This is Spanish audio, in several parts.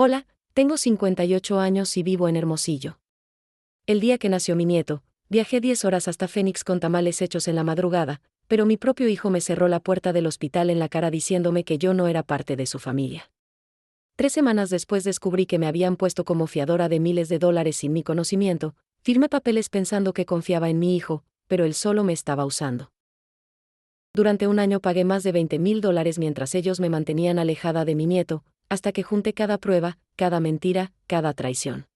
Hola, tengo 58 años y vivo en Hermosillo. El día que nació mi nieto, viajé 10 horas hasta Phoenix con tamales hechos en la madrugada, pero mi propio hijo me cerró la puerta del hospital en la cara diciéndome que yo no era parte de su familia. 3 semanas después descubrí que me habían puesto como fiadora de miles de dólares sin mi conocimiento. Firmé papeles pensando que confiaba en mi hijo, pero él solo me estaba usando. Durante un año pagué más de $20,000 mientras ellos me mantenían alejada de mi nieto, hasta que junté cada prueba, cada mentira, cada traición.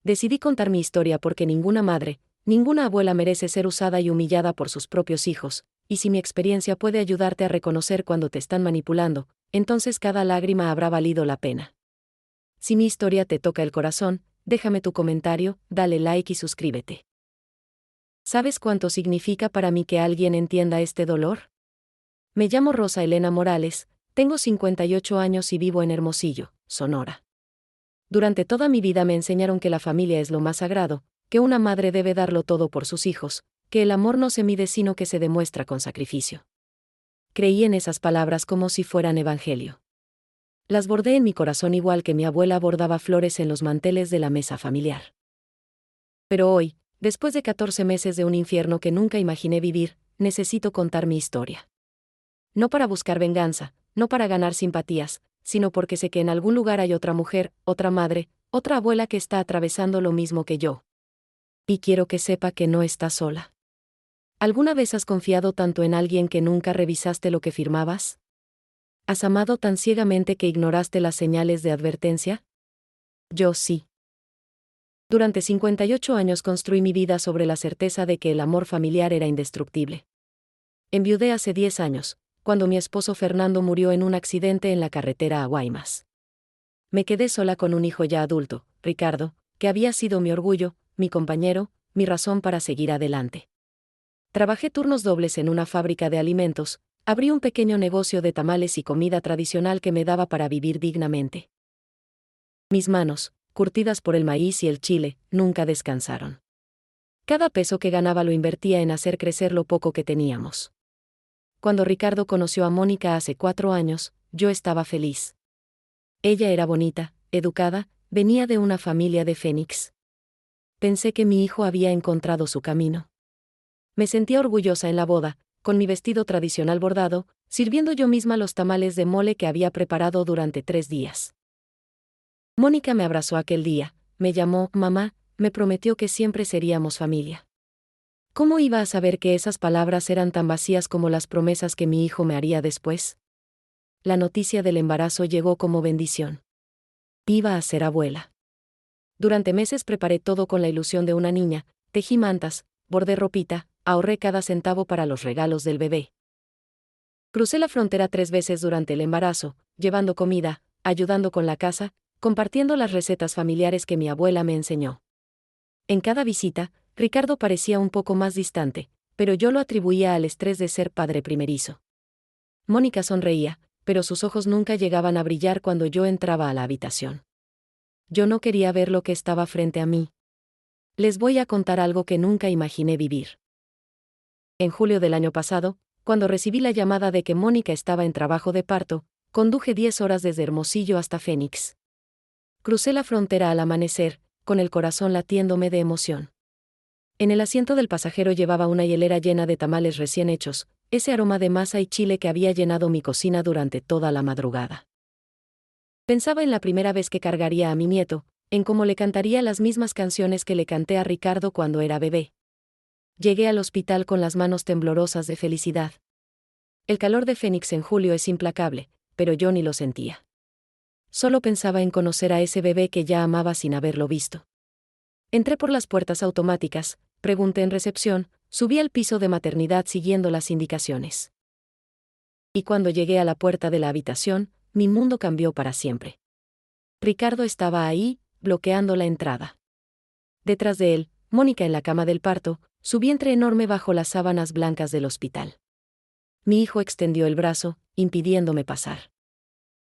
Decidí contar mi historia porque ninguna madre, ninguna abuela merece ser usada y humillada por sus propios hijos, y si mi experiencia puede ayudarte a reconocer cuando te están manipulando, entonces cada lágrima habrá valido la pena. Si mi historia te toca el corazón, déjame tu comentario, dale like y suscríbete. ¿Sabes cuánto significa para mí que alguien entienda este dolor? Me llamo Rosa Elena Morales, tengo 58 años y vivo en Hermosillo, Sonora. Durante toda mi vida me enseñaron que la familia es lo más sagrado, que una madre debe darlo todo por sus hijos, que el amor no se mide sino que se demuestra con sacrificio. Creí en esas palabras como si fueran evangelio. Las bordé en mi corazón igual que mi abuela bordaba flores en los manteles de la mesa familiar. Pero hoy, después de 14 meses de un infierno que nunca imaginé vivir, necesito contar mi historia. No para buscar venganza, no para ganar simpatías, sino porque sé que en algún lugar hay otra mujer, otra madre, otra abuela que está atravesando lo mismo que yo. Y quiero que sepa que no está sola. ¿Alguna vez has confiado tanto en alguien que nunca revisaste lo que firmabas? ¿Has amado tan ciegamente que ignoraste las señales de advertencia? Yo sí. Durante 58 años construí mi vida sobre la certeza de que el amor familiar era indestructible. Enviudé hace 10 años, cuando mi esposo Fernando murió en un accidente en la carretera a Guaymas. Me quedé sola con un hijo ya adulto, Ricardo, que había sido mi orgullo, mi compañero, mi razón para seguir adelante. Trabajé turnos dobles en una fábrica de alimentos, abrí un pequeño negocio de tamales y comida tradicional que me daba para vivir dignamente. Mis manos, curtidas por el maíz y el chile, nunca descansaron. Cada peso que ganaba lo invertía en hacer crecer lo poco que teníamos. Cuando Ricardo conoció a Mónica hace 4 años, yo estaba feliz. Ella era bonita, educada, venía de una familia de Phoenix. Pensé que mi hijo había encontrado su camino. Me sentía orgullosa en la boda, con mi vestido tradicional bordado, sirviendo yo misma los tamales de mole que había preparado durante 3 días. Mónica me abrazó aquel día, me llamó mamá, me prometió que siempre seríamos familia. ¿Cómo iba a saber que esas palabras eran tan vacías como las promesas que mi hijo me haría después? La noticia del embarazo llegó como bendición. Iba a ser abuela. Durante meses preparé todo con la ilusión de una niña, tejí mantas, bordé ropita, ahorré cada centavo para los regalos del bebé. Crucé la frontera 3 veces durante el embarazo, llevando comida, ayudando con la casa, compartiendo las recetas familiares que mi abuela me enseñó. En cada visita, Ricardo parecía un poco más distante, pero yo lo atribuía al estrés de ser padre primerizo. Mónica sonreía, pero sus ojos nunca llegaban a brillar cuando yo entraba a la habitación. Yo no quería ver lo que estaba frente a mí. Les voy a contar algo que nunca imaginé vivir. En julio del año pasado, cuando recibí la llamada de que Mónica estaba en trabajo de parto, conduje 10 horas desde Hermosillo hasta Phoenix. Crucé la frontera al amanecer, con el corazón latiéndome de emoción. En el asiento del pasajero llevaba una hielera llena de tamales recién hechos, ese aroma de masa y chile que había llenado mi cocina durante toda la madrugada. Pensaba en la primera vez que cargaría a mi nieto, en cómo le cantaría las mismas canciones que le canté a Ricardo cuando era bebé. Llegué al hospital con las manos temblorosas de felicidad. El calor de Phoenix en julio es implacable, pero yo ni lo sentía. Solo pensaba en conocer a ese bebé que ya amaba sin haberlo visto. Entré por las puertas automáticas, pregunté en recepción, subí al piso de maternidad siguiendo las indicaciones. Y cuando llegué a la puerta de la habitación, mi mundo cambió para siempre. Ricardo estaba ahí, bloqueando la entrada. Detrás de él, Mónica en la cama del parto, su vientre enorme bajo las sábanas blancas del hospital. Mi hijo extendió el brazo, impidiéndome pasar.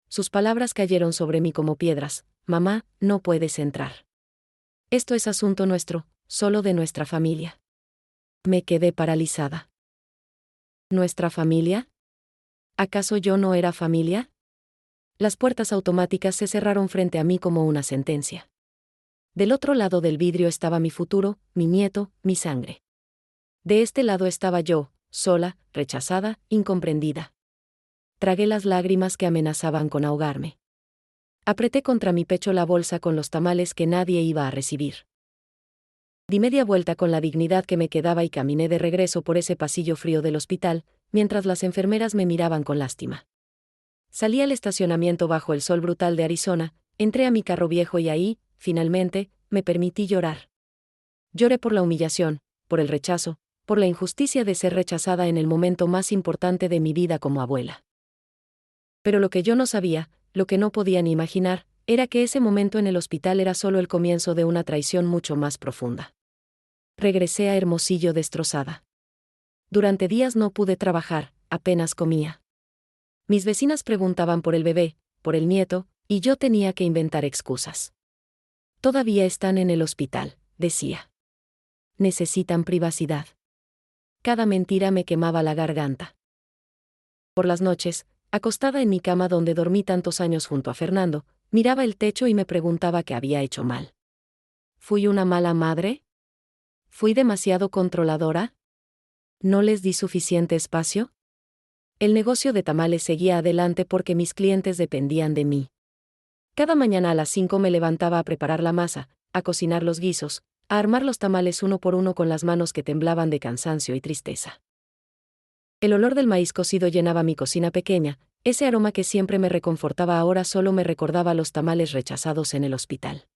Sus palabras cayeron sobre mí como piedras: mamá, no puedes entrar. Esto es asunto nuestro, solo de nuestra familia. Me quedé paralizada. ¿Nuestra familia? ¿Acaso yo no era familia? Las puertas automáticas se cerraron frente a mí como una sentencia. Del otro lado del vidrio estaba mi futuro, mi nieto, mi sangre. De este lado estaba yo, sola, rechazada, incomprendida. Tragué las lágrimas que amenazaban con ahogarme. Apreté contra mi pecho la bolsa con los tamales que nadie iba a recibir. Di media vuelta con la dignidad que me quedaba y caminé de regreso por ese pasillo frío del hospital, mientras las enfermeras me miraban con lástima. Salí al estacionamiento bajo el sol brutal de Arizona, entré a mi carro viejo y ahí, finalmente, me permití llorar. Lloré por la humillación, por el rechazo, por la injusticia de ser rechazada en el momento más importante de mi vida como abuela. Pero lo que yo no sabía, lo que no podía ni imaginar, era que ese momento en el hospital era solo el comienzo de una traición mucho más profunda. Regresé a Hermosillo destrozada. Durante días no pude trabajar, apenas comía. Mis vecinas preguntaban por el bebé, por el nieto, y yo tenía que inventar excusas. Todavía están en el hospital, decía. Necesitan privacidad. Cada mentira me quemaba la garganta. Por las noches, acostada en mi cama donde dormí tantos años junto a Fernando, miraba el techo y me preguntaba qué había hecho mal. ¿Fui una mala madre? ¿Fui demasiado controladora? ¿No les di suficiente espacio? El negocio de tamales seguía adelante porque mis clientes dependían de mí. Cada mañana a las 5 me levantaba a preparar la masa, a cocinar los guisos, a armar los tamales uno por uno con las manos que temblaban de cansancio y tristeza. El olor del maíz cocido llenaba mi cocina pequeña, ese aroma que siempre me reconfortaba ahora solo me recordaba los tamales rechazados en el hospital.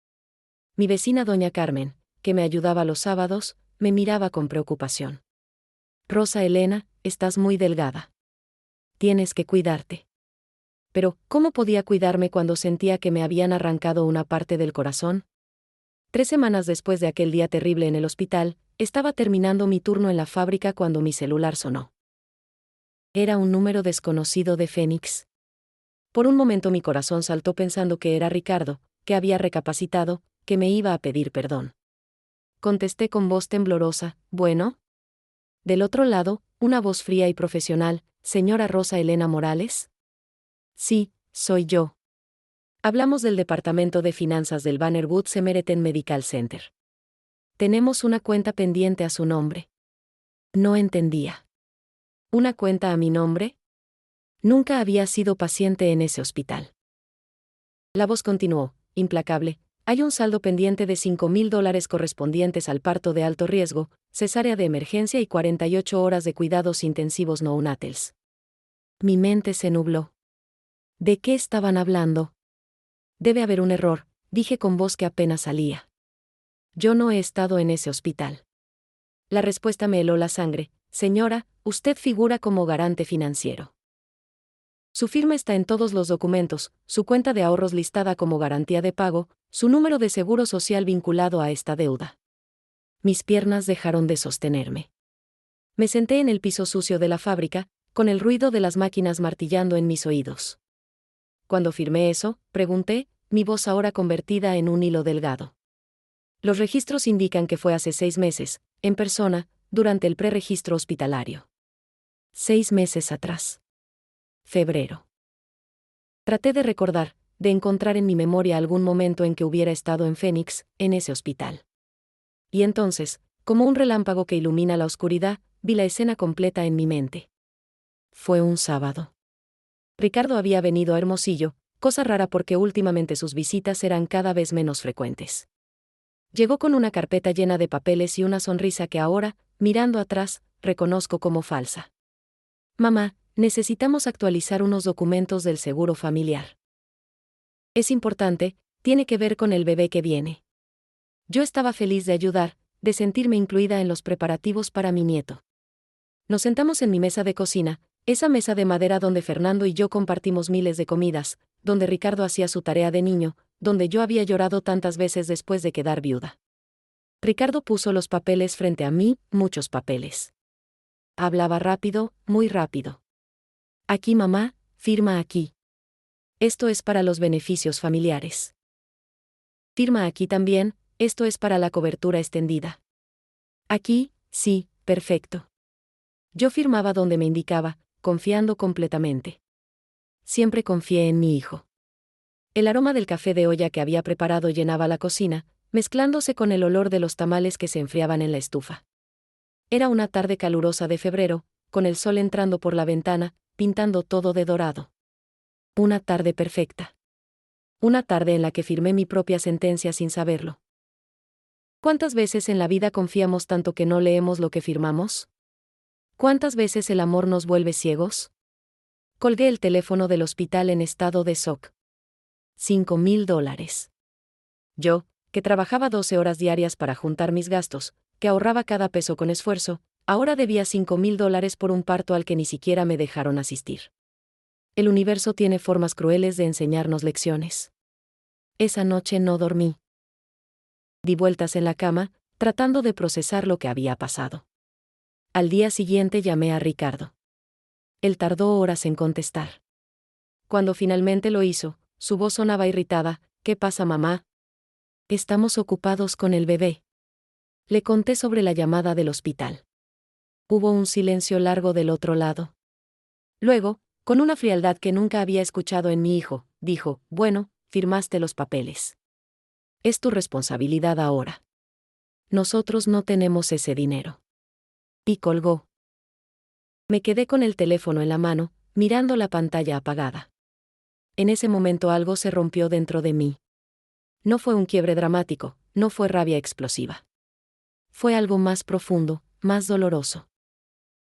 Mi vecina doña Carmen, que me ayudaba los sábados, me miraba con preocupación. Rosa Elena, estás muy delgada. Tienes que cuidarte. Pero, ¿cómo podía cuidarme cuando sentía que me habían arrancado una parte del corazón? 3 semanas después de aquel día terrible en el hospital, estaba terminando mi turno en la fábrica cuando mi celular sonó. Era un número desconocido de Phoenix. Por un momento mi corazón saltó pensando que era Ricardo, que había recapacitado, que me iba a pedir perdón. Contesté con voz temblorosa, ¿bueno? Del otro lado, una voz fría y profesional, ¿señora Rosa Elena Morales? Sí, soy yo. Hablamos del departamento de finanzas del Banner Woods Samaritan Medical Center. Tenemos una cuenta pendiente a su nombre. No entendía. ¿Una cuenta a mi nombre? Nunca había sido paciente en ese hospital. La voz continuó, implacable. Hay un saldo pendiente de $5,000 correspondientes al parto de alto riesgo, cesárea de emergencia y 48 horas de cuidados intensivos neonatals. Mi mente se nubló. ¿De qué estaban hablando? Debe haber un error, dije con voz que apenas salía. Yo no he estado en ese hospital. La respuesta me heló la sangre. Señora, usted figura como garante financiero. Su firma está en todos los documentos, su cuenta de ahorros listada como garantía de pago, su número de seguro social vinculado a esta deuda. Mis piernas dejaron de sostenerme. Me senté en el piso sucio de la fábrica, con el ruido de las máquinas martillando en mis oídos. Cuando firmé eso, pregunté, mi voz ahora convertida en un hilo delgado. Los registros indican que fue hace 6 meses, en persona, durante el preregistro hospitalario. 6 meses atrás. Febrero. Traté de recordar, de encontrar en mi memoria algún momento en que hubiera estado en Phoenix, en ese hospital. Y entonces, como un relámpago que ilumina la oscuridad, vi la escena completa en mi mente. Fue un sábado. Ricardo había venido a Hermosillo, cosa rara porque últimamente sus visitas eran cada vez menos frecuentes. Llegó con una carpeta llena de papeles y una sonrisa que ahora, mirando atrás, reconozco como falsa. Mamá, necesitamos actualizar unos documentos del seguro familiar. Es importante, tiene que ver con el bebé que viene. Yo estaba feliz de ayudar, de sentirme incluida en los preparativos para mi nieto. Nos sentamos en mi mesa de cocina, esa mesa de madera donde Fernando y yo compartimos miles de comidas, donde Ricardo hacía su tarea de niño, donde yo había llorado tantas veces después de quedar viuda. Ricardo puso los papeles frente a mí, muchos papeles. Hablaba rápido, muy rápido. Aquí mamá, firma aquí. Esto es para los beneficios familiares. Firma aquí también, esto es para la cobertura extendida. Aquí, sí, perfecto. Yo firmaba donde me indicaba, confiando completamente. Siempre confié en mi hijo. El aroma del café de olla que había preparado llenaba la cocina, mezclándose con el olor de los tamales que se enfriaban en la estufa. Era una tarde calurosa de febrero, con el sol entrando por la ventana, pintando todo de dorado. Una tarde perfecta. Una tarde en la que firmé mi propia sentencia sin saberlo. ¿Cuántas veces en la vida confiamos tanto que no leemos lo que firmamos? ¿Cuántas veces el amor nos vuelve ciegos? Colgué el teléfono del hospital en estado de shock. $5,000. Yo, que trabajaba 12 horas diarias para juntar mis gastos, que ahorraba cada peso con esfuerzo, ahora debía $5,000 por un parto al que ni siquiera me dejaron asistir. El universo tiene formas crueles de enseñarnos lecciones. Esa noche no dormí. Di vueltas en la cama, tratando de procesar lo que había pasado. Al día siguiente llamé a Ricardo. Él tardó horas en contestar. Cuando finalmente lo hizo, su voz sonaba irritada. ¿Qué pasa, mamá? Estamos ocupados con el bebé. Le conté sobre la llamada del hospital. Hubo un silencio largo del otro lado. Luego, con una frialdad que nunca había escuchado en mi hijo, dijo, bueno, firmaste los papeles. Es tu responsabilidad ahora. Nosotros no tenemos ese dinero. Y colgó. Me quedé con el teléfono en la mano, mirando la pantalla apagada. En ese momento algo se rompió dentro de mí. No fue un quiebre dramático, no fue rabia explosiva. Fue algo más profundo, más doloroso.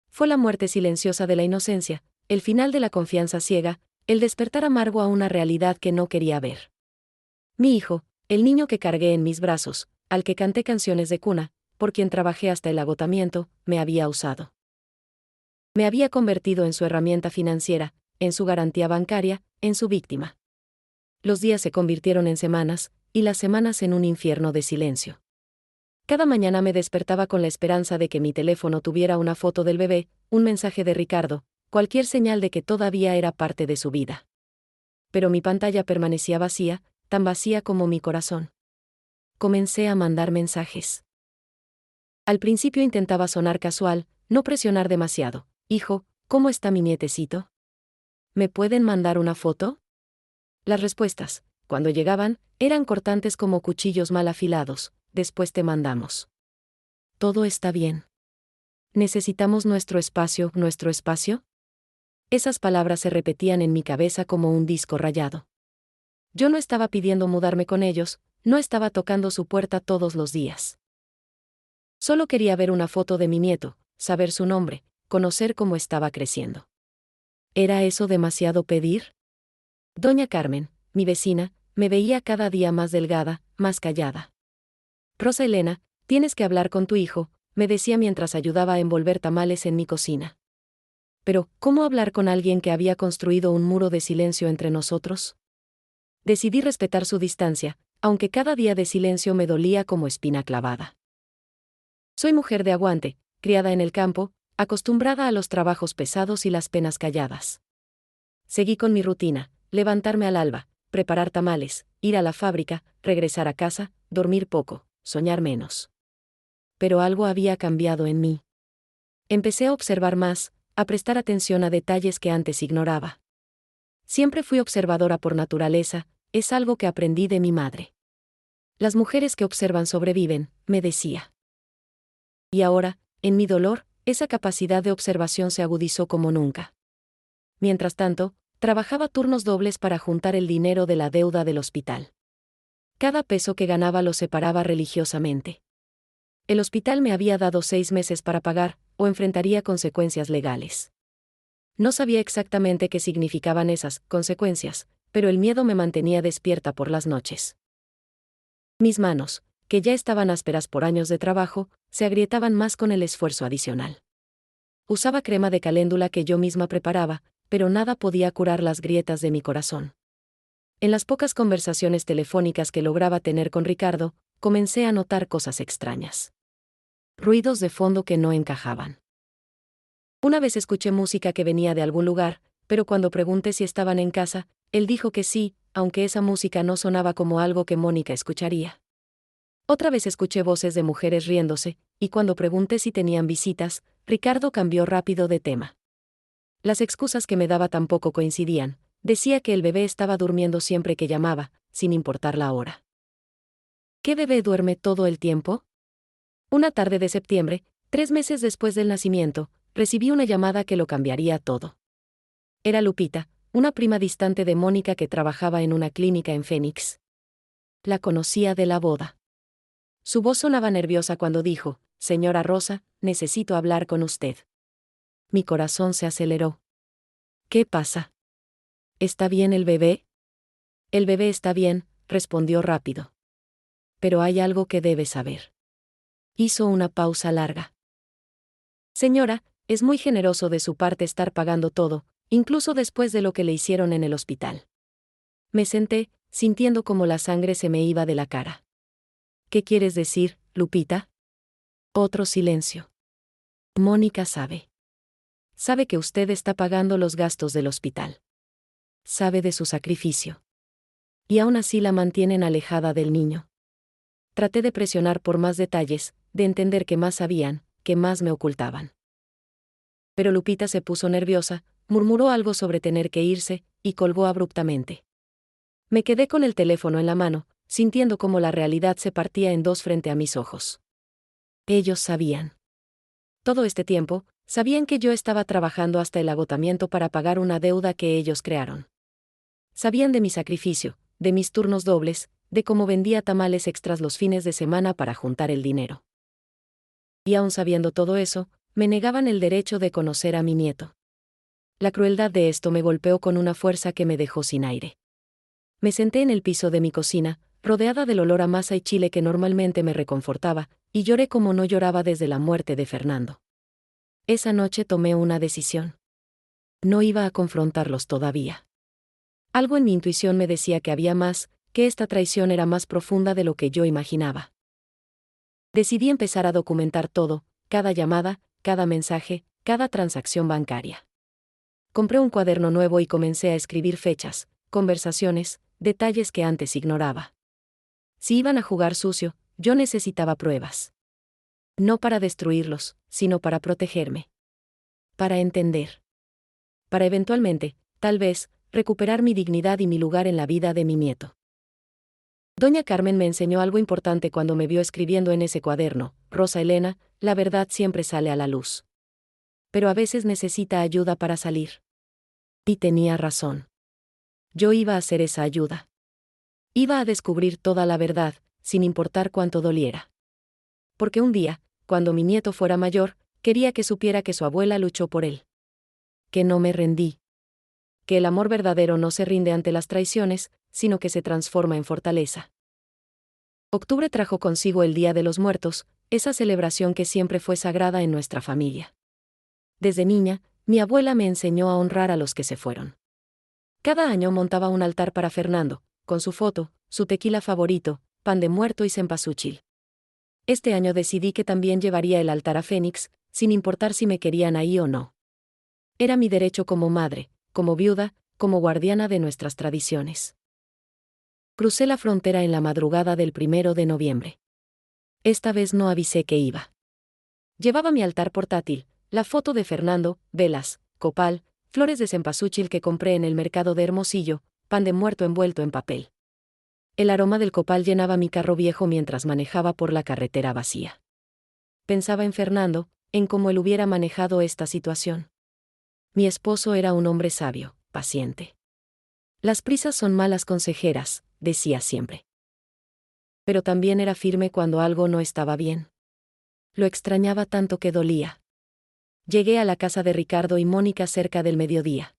Fue la muerte silenciosa de la inocencia, el final de la confianza ciega, el despertar amargo a una realidad que no quería ver. Mi hijo, el niño que cargué en mis brazos, al que canté canciones de cuna, por quien trabajé hasta el agotamiento, me había usado. Me había convertido en su herramienta financiera, en su garantía bancaria, en su víctima. Los días se convirtieron en semanas, y las semanas en un infierno de silencio. Cada mañana me despertaba con la esperanza de que mi teléfono tuviera una foto del bebé, un mensaje de Ricardo, cualquier señal de que todavía era parte de su vida. Pero mi pantalla permanecía vacía, tan vacía como mi corazón. Comencé a mandar mensajes. Al principio intentaba sonar casual, no presionar demasiado. Hijo, ¿cómo está mi nietecito? ¿Me pueden mandar una foto? Las respuestas, cuando llegaban, eran cortantes como cuchillos mal afilados. Después te mandamos. Todo está bien. ¿Necesitamos nuestro espacio, nuestro espacio? Esas palabras se repetían en mi cabeza como un disco rayado. Yo no estaba pidiendo mudarme con ellos, no estaba tocando su puerta todos los días. Solo quería ver una foto de mi nieto, saber su nombre, conocer cómo estaba creciendo. ¿Era eso demasiado pedir? Doña Carmen, mi vecina, me veía cada día más delgada, más callada. Rosa Elena, tienes que hablar con tu hijo, me decía mientras ayudaba a envolver tamales en mi cocina. Pero, ¿cómo hablar con alguien que había construido un muro de silencio entre nosotros? Decidí respetar su distancia, aunque cada día de silencio me dolía como espina clavada. Soy mujer de aguante, criada en el campo, acostumbrada a los trabajos pesados y las penas calladas. Seguí con mi rutina, levantarme al alba, preparar tamales, ir a la fábrica, regresar a casa, dormir poco, soñar menos. Pero algo había cambiado en mí. Empecé a observar más, a prestar atención a detalles que antes ignoraba. Siempre fui observadora por naturaleza, es algo que aprendí de mi madre. Las mujeres que observan sobreviven, me decía. Y ahora, en mi dolor, esa capacidad de observación se agudizó como nunca. Mientras tanto, trabajaba turnos dobles para juntar el dinero de la deuda del hospital. Cada peso que ganaba lo separaba religiosamente. El hospital me había dado 6 meses para pagar, o enfrentaría consecuencias legales. No sabía exactamente qué significaban esas consecuencias, pero el miedo me mantenía despierta por las noches. Mis manos, que ya estaban ásperas por años de trabajo, se agrietaban más con el esfuerzo adicional. Usaba crema de caléndula que yo misma preparaba, pero nada podía curar las grietas de mi corazón. En las pocas conversaciones telefónicas que lograba tener con Ricardo, comencé a notar cosas extrañas. Ruidos de fondo que no encajaban. Una vez escuché música que venía de algún lugar, pero cuando pregunté si estaban en casa, él dijo que sí, aunque esa música no sonaba como algo que Mónica escucharía. Otra vez escuché voces de mujeres riéndose, y cuando pregunté si tenían visitas, Ricardo cambió rápido de tema. Las excusas que me daba tampoco coincidían, Decía que el bebé estaba durmiendo siempre que llamaba, sin importar la hora. ¿Qué bebé duerme todo el tiempo? Una tarde de septiembre, 3 meses después del nacimiento, recibí una llamada que lo cambiaría todo. Era Lupita, una prima distante de Mónica que trabajaba en una clínica en Phoenix. La conocía de la boda. Su voz sonaba nerviosa cuando dijo: «Señora Rosa, necesito hablar con usted». Mi corazón se aceleró. «¿Qué pasa? ¿Está bien el bebé?» «El bebé está bien», respondió rápido. «Pero hay algo que debe saber». Hizo una pausa larga. «Señora, es muy generoso de su parte estar pagando todo, incluso después de lo que le hicieron en el hospital». Me senté, sintiendo como la sangre se me iba de la cara. «¿Qué quieres decir, Lupita?» Otro silencio. «Mónica sabe. Sabe que usted está pagando los gastos del hospital. Sabe de su sacrificio. Y aún así la mantienen alejada del niño». Traté de presionar por más detalles, de entender que más sabían, que más me ocultaban. Pero Lupita se puso nerviosa, murmuró algo sobre tener que irse, y colgó abruptamente. Me quedé con el teléfono en la mano, sintiendo cómo la realidad se partía en dos frente a mis ojos. Ellos sabían. Todo este tiempo, sabían que yo estaba trabajando hasta el agotamiento para pagar una deuda que ellos crearon. Sabían de mi sacrificio, de mis turnos dobles, de cómo vendía tamales extras los fines de semana para juntar el dinero. Y aún sabiendo todo eso, me negaban el derecho de conocer a mi nieto. La crueldad de esto me golpeó con una fuerza que me dejó sin aire. Me senté en el piso de mi cocina, rodeada del olor a masa y chile que normalmente me reconfortaba, y lloré como no lloraba desde la muerte de Fernando. Esa noche tomé una decisión. No iba a confrontarlos todavía. Algo en mi intuición me decía que había más, que esta traición era más profunda de lo que yo imaginaba. Decidí empezar a documentar todo, cada llamada, cada mensaje, cada transacción bancaria. Compré un cuaderno nuevo y comencé a escribir fechas, conversaciones, detalles que antes ignoraba. Si iban a jugar sucio, yo necesitaba pruebas. No para destruirlos, sino para protegerme. Para entender. Para eventualmente, tal vez, recuperar mi dignidad y mi lugar en la vida de mi nieto. Doña Carmen me enseñó algo importante cuando me vio escribiendo en ese cuaderno: «Rosa Elena, la verdad siempre sale a la luz. Pero a veces necesita ayuda para salir». Y tenía razón. Yo iba a ser esa ayuda. Iba a descubrir toda la verdad, sin importar cuánto doliera. Porque un día, cuando mi nieto fuera mayor, quería que supiera que su abuela luchó por él. Que no me rendí. Que el amor verdadero no se rinde ante las traiciones, sino que se transforma en fortaleza. Octubre trajo consigo el Día de los Muertos, esa celebración que siempre fue sagrada en nuestra familia. Desde niña, mi abuela me enseñó a honrar a los que se fueron. Cada año montaba un altar para Fernando, con su foto, su tequila favorito, pan de muerto y cempasúchil. Este año decidí que también llevaría el altar a Phoenix, sin importar si me querían ahí o no. Era mi derecho como madre, como viuda, como guardiana de nuestras tradiciones. Crucé la frontera en la madrugada del 1 de noviembre. Esta vez no avisé que iba. Llevaba mi altar portátil, la foto de Fernando, velas, copal, flores de cempasúchil que compré en el mercado de Hermosillo, pan de muerto envuelto en papel. El aroma del copal llenaba mi carro viejo mientras manejaba por la carretera vacía. Pensaba en Fernando, en cómo él hubiera manejado esta situación. Mi esposo era un hombre sabio, paciente. Las prisas son malas consejeras, decía siempre. Pero también era firme cuando algo no estaba bien. Lo extrañaba tanto que dolía. Llegué a la casa de Ricardo y Mónica cerca del mediodía.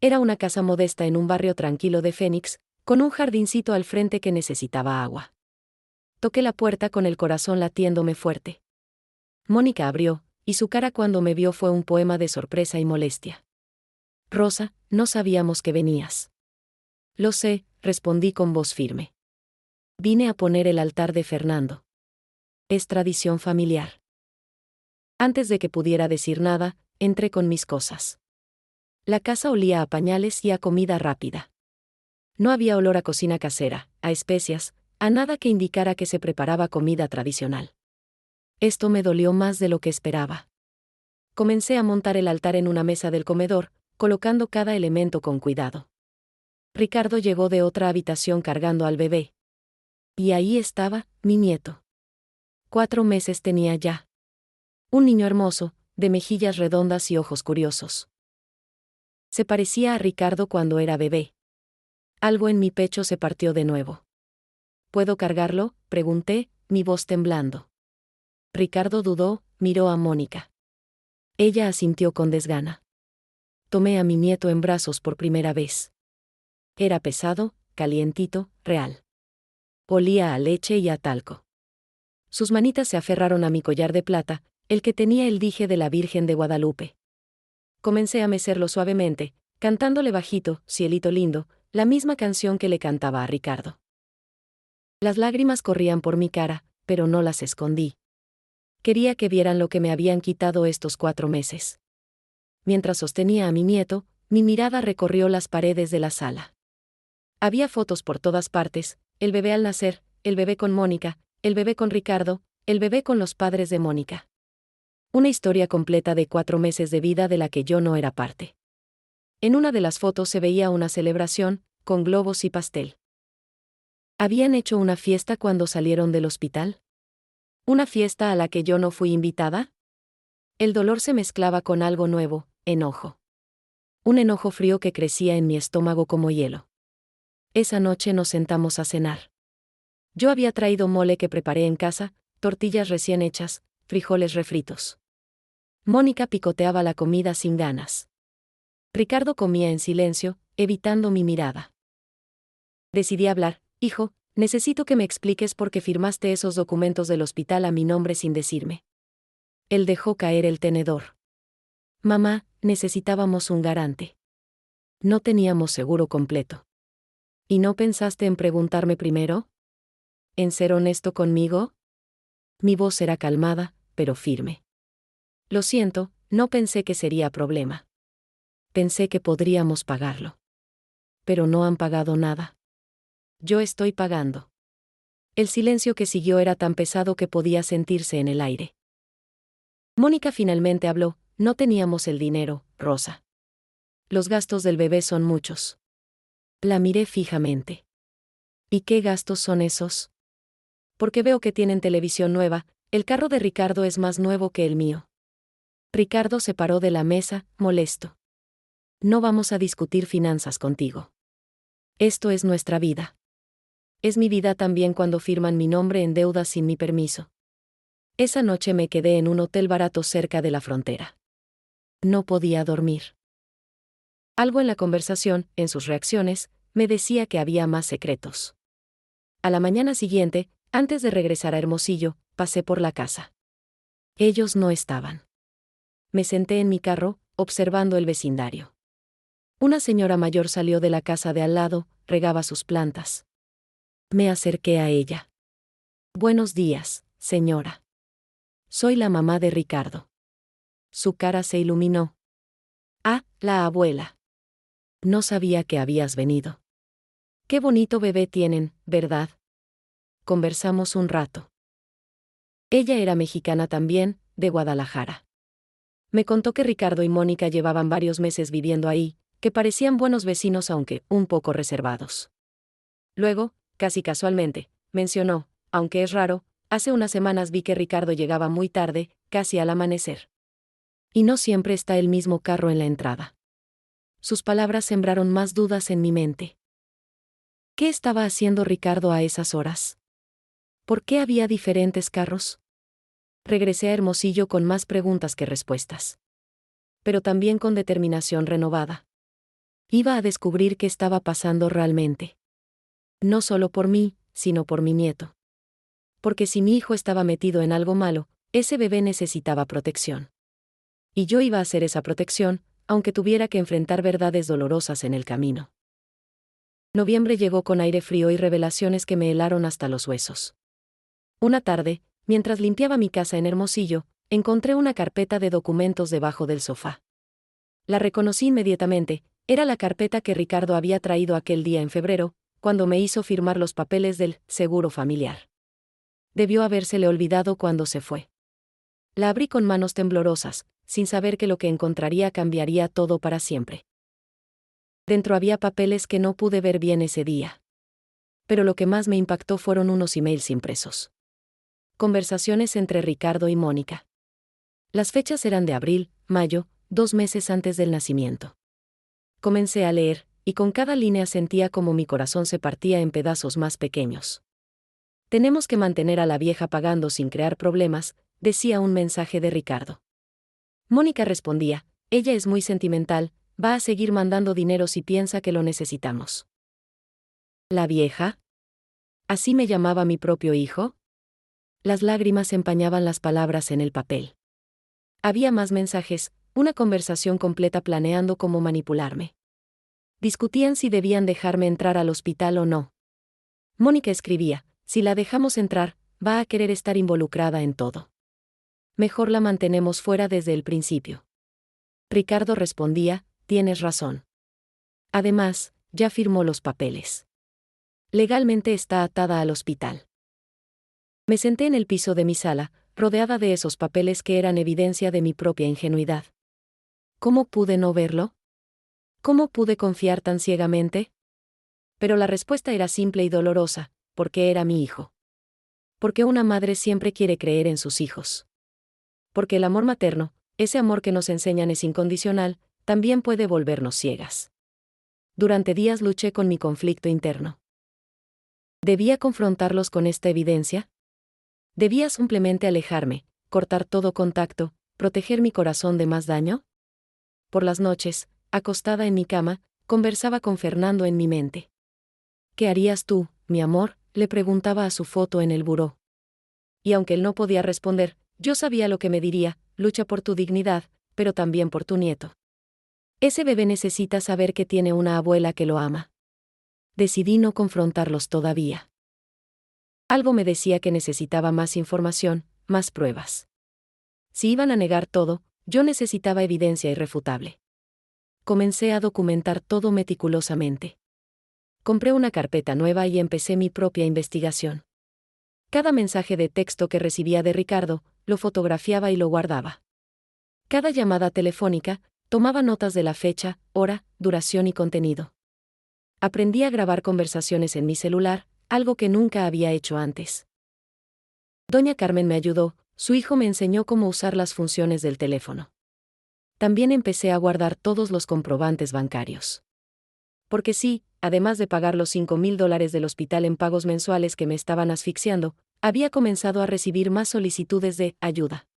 Era una casa modesta en un barrio tranquilo de Phoenix, con un jardincito al frente que necesitaba agua. Toqué la puerta con el corazón latiéndome fuerte. Mónica abrió, y su cara cuando me vio fue un poema de sorpresa y molestia. «Rosa, no sabíamos que venías». «Lo sé», respondí con voz firme. «Vine a poner el altar de Fernando. Es tradición familiar». Antes de que pudiera decir nada, entré con mis cosas. La casa olía a pañales y a comida rápida. No había olor a cocina casera, a especias, a nada que indicara que se preparaba comida tradicional. Esto me dolió más de lo que esperaba. Comencé a montar el altar en una mesa del comedor, colocando cada elemento con cuidado. Ricardo llegó de otra habitación cargando al bebé. Y ahí estaba, mi nieto. 4 meses tenía ya. Un niño hermoso, de mejillas redondas y ojos curiosos. Se parecía a Ricardo cuando era bebé. Algo en mi pecho se partió de nuevo. ¿Puedo cargarlo?, pregunté, mi voz temblando. Ricardo dudó, miró a Mónica. Ella asintió con desgana. Tomé a mi nieto en brazos por primera vez. Era pesado, calientito, real. Olía a leche y a talco. Sus manitas se aferraron a mi collar de plata, el que tenía el dije de la Virgen de Guadalupe. Comencé a mecerlo suavemente, cantándole bajito, cielito lindo, la misma canción que le cantaba a Ricardo. Las lágrimas corrían por mi cara, pero no las escondí. Quería que vieran lo que me habían quitado estos 4 meses. Mientras sostenía a mi nieto, mi mirada recorrió las paredes de la sala. Había fotos por todas partes, el bebé al nacer, el bebé con Mónica, el bebé con Ricardo, el bebé con los padres de Mónica. Una historia completa de 4 meses de vida de la que yo no era parte. En una de las fotos se veía una celebración, con globos y pastel. ¿Habían hecho una fiesta cuando salieron del hospital? ¿Una fiesta a la que yo no fui invitada? El dolor se mezclaba con algo nuevo, enojo. Un enojo frío que crecía en mi estómago como hielo. Esa noche nos sentamos a cenar. Yo había traído mole que preparé en casa, tortillas recién hechas, frijoles refritos. Mónica picoteaba la comida sin ganas. Ricardo comía en silencio, evitando mi mirada. Decidí hablar. Hijo, necesito que me expliques por qué firmaste esos documentos del hospital a mi nombre sin decirme. Él dejó caer el tenedor. Mamá, necesitábamos un garante. No teníamos seguro completo. ¿Y no pensaste en preguntarme primero? ¿En ser honesto conmigo? Mi voz era calmada, pero firme. Lo siento, no pensé que sería problema. Pensé que podríamos pagarlo. Pero no han pagado nada. Yo estoy pagando. El silencio que siguió era tan pesado que podía sentirse en el aire. Mónica finalmente habló. No teníamos el dinero, Rosa. Los gastos del bebé son muchos. La miré fijamente. ¿Y qué gastos son esos? Porque veo que tienen televisión nueva, el carro de Ricardo es más nuevo que el mío. Ricardo se paró de la mesa, molesto. No vamos a discutir finanzas contigo. Esto es nuestra vida. Es mi vida también cuando firman mi nombre en deudas sin mi permiso. Esa noche me quedé en un hotel barato cerca de la frontera. No podía dormir. Algo en la conversación, en sus reacciones, me decía que había más secretos. A la mañana siguiente, antes de regresar a Hermosillo, pasé por la casa. Ellos no estaban. Me senté en mi carro, observando el vecindario. Una señora mayor salió de la casa de al lado, regaba sus plantas. Me acerqué a ella. Buenos días, señora. Soy la mamá de Ricardo. Su cara se iluminó. Ah, la abuela. No sabía que habías venido. Qué bonito bebé tienen, ¿verdad? Conversamos un rato. Ella era mexicana también, de Guadalajara. Me contó que Ricardo y Mónica llevaban varios meses viviendo ahí, que parecían buenos vecinos aunque un poco reservados. Luego, casi casualmente, mencionó, aunque es raro, hace unas semanas vi que Ricardo llegaba muy tarde, casi al amanecer. Y no siempre está el mismo carro en la entrada. Sus palabras sembraron más dudas en mi mente. ¿Qué estaba haciendo Ricardo a esas horas? ¿Por qué había diferentes carros? Regresé a Hermosillo con más preguntas que respuestas. Pero también con determinación renovada. Iba a descubrir qué estaba pasando realmente. No solo por mí, sino por mi nieto. Porque si mi hijo estaba metido en algo malo, ese bebé necesitaba protección. Y yo iba a ser esa protección, aunque tuviera que enfrentar verdades dolorosas en el camino. Noviembre llegó con aire frío y revelaciones que me helaron hasta los huesos. Una tarde, mientras limpiaba mi casa en Hermosillo, encontré una carpeta de documentos debajo del sofá. La reconocí inmediatamente, era la carpeta que Ricardo había traído aquel día en febrero, cuando me hizo firmar los papeles del seguro familiar. Debió habérsele olvidado cuando se fue. La abrí con manos temblorosas, sin saber que lo que encontraría cambiaría todo para siempre. Dentro había papeles que no pude ver bien ese día. Pero lo que más me impactó fueron unos emails impresos. Conversaciones entre Ricardo y Mónica. Las fechas eran de abril, mayo, 2 meses antes del nacimiento. Comencé a leer, y con cada línea sentía como mi corazón se partía en pedazos más pequeños. Tenemos que mantener a la vieja pagando sin crear problemas, decía un mensaje de Ricardo. Mónica respondía, ella es muy sentimental, va a seguir mandando dinero si piensa que lo necesitamos. ¿La vieja? ¿Así me llamaba mi propio hijo? Las lágrimas empañaban las palabras en el papel. Había más mensajes, una conversación completa planeando cómo manipularme. Discutían si debían dejarme entrar al hospital o no. Mónica escribía, si la dejamos entrar, va a querer estar involucrada en todo. Mejor la mantenemos fuera desde el principio. Ricardo respondía, tienes razón. Además, ya firmó los papeles. Legalmente está atada al hospital. Me senté en el piso de mi sala, rodeada de esos papeles que eran evidencia de mi propia ingenuidad. ¿Cómo pude no verlo? ¿Cómo pude confiar tan ciegamente? Pero la respuesta era simple y dolorosa, porque era mi hijo. Porque una madre siempre quiere creer en sus hijos. Porque el amor materno, ese amor que nos enseñan es incondicional, también puede volvernos ciegas. Durante días luché con mi conflicto interno. ¿Debía confrontarlos con esta evidencia? ¿Debía simplemente alejarme, cortar todo contacto, proteger mi corazón de más daño? Por las noches, acostada en mi cama, conversaba con Fernando en mi mente. ¿Qué harías tú, mi amor?, le preguntaba a su foto en el buró. Y aunque él no podía responder, yo sabía lo que me diría, lucha por tu dignidad, pero también por tu nieto. Ese bebé necesita saber que tiene una abuela que lo ama. Decidí no confrontarlos todavía. Algo me decía que necesitaba más información, más pruebas. Si iban a negar todo, yo necesitaba evidencia irrefutable. Comencé a documentar todo meticulosamente. Compré una carpeta nueva y empecé mi propia investigación. Cada mensaje de texto que recibía de Ricardo, lo fotografiaba y lo guardaba. Cada llamada telefónica, tomaba notas de la fecha, hora, duración y contenido. Aprendí a grabar conversaciones en mi celular, algo que nunca había hecho antes. Doña Carmen me ayudó, su hijo me enseñó cómo usar las funciones del teléfono. También empecé a guardar todos los comprobantes bancarios. Porque sí, además de pagar los $5,000 del hospital en pagos mensuales que me estaban asfixiando, había comenzado a recibir más solicitudes de ayuda.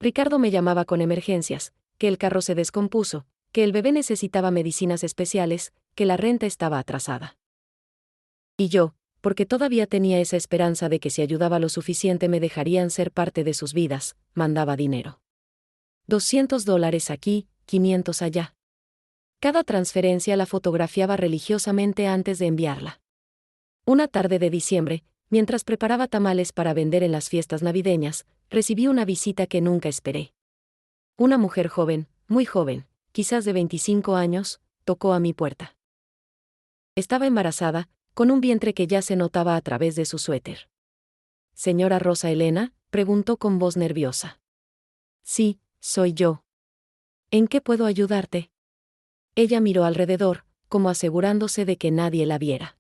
Ricardo me llamaba con emergencias, que el carro se descompuso, que el bebé necesitaba medicinas especiales, que la renta estaba atrasada. Y yo, porque todavía tenía esa esperanza de que si ayudaba lo suficiente me dejarían ser parte de sus vidas, mandaba dinero. $200 aquí, 500 allá. Cada transferencia la fotografiaba religiosamente antes de enviarla. Una tarde de diciembre, mientras preparaba tamales para vender en las fiestas navideñas, recibí una visita que nunca esperé. Una mujer joven, muy joven, quizás de 25 años, tocó a mi puerta. Estaba embarazada, con un vientre que ya se notaba a través de su suéter. «¿Señora Rosa Elena?», preguntó con voz nerviosa. «Sí, soy yo. ¿En qué puedo ayudarte?». Ella miró alrededor, como asegurándose de que nadie la viera.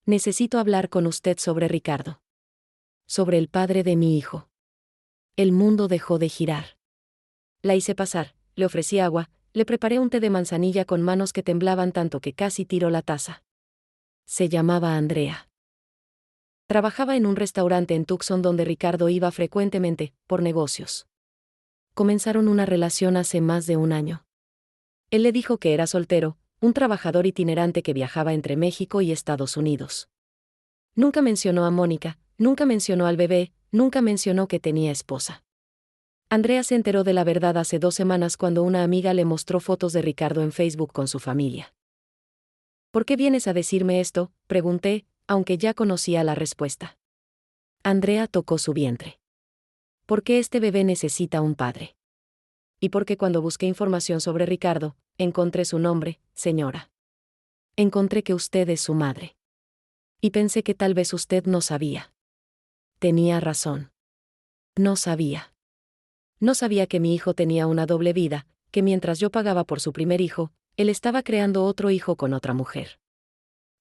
«Necesito hablar con usted sobre Ricardo. Sobre el padre de mi hijo». El mundo dejó de girar. La hice pasar, le ofrecí agua, le preparé un té de manzanilla con manos que temblaban tanto que casi tiró la taza. Se llamaba Andrea. Trabajaba en un restaurante en Tucson donde Ricardo iba frecuentemente, por negocios. Comenzaron una relación hace más de un año. Él le dijo que era soltero, un trabajador itinerante que viajaba entre México y Estados Unidos. Nunca mencionó a Mónica, nunca mencionó al bebé, nunca mencionó que tenía esposa. Andrea se enteró de la verdad hace 2 semanas cuando una amiga le mostró fotos de Ricardo en Facebook con su familia. «¿Por qué vienes a decirme esto?», pregunté, aunque ya conocía la respuesta. Andrea tocó su vientre. «Porque este bebé necesita un padre. Y porque cuando busqué información sobre Ricardo, encontré su nombre, señora. Encontré que usted es su madre. Y pensé que tal vez usted no sabía». Tenía razón. No sabía. No sabía que mi hijo tenía una doble vida, que mientras yo pagaba por su primer hijo, Él estaba creando otro hijo con otra mujer.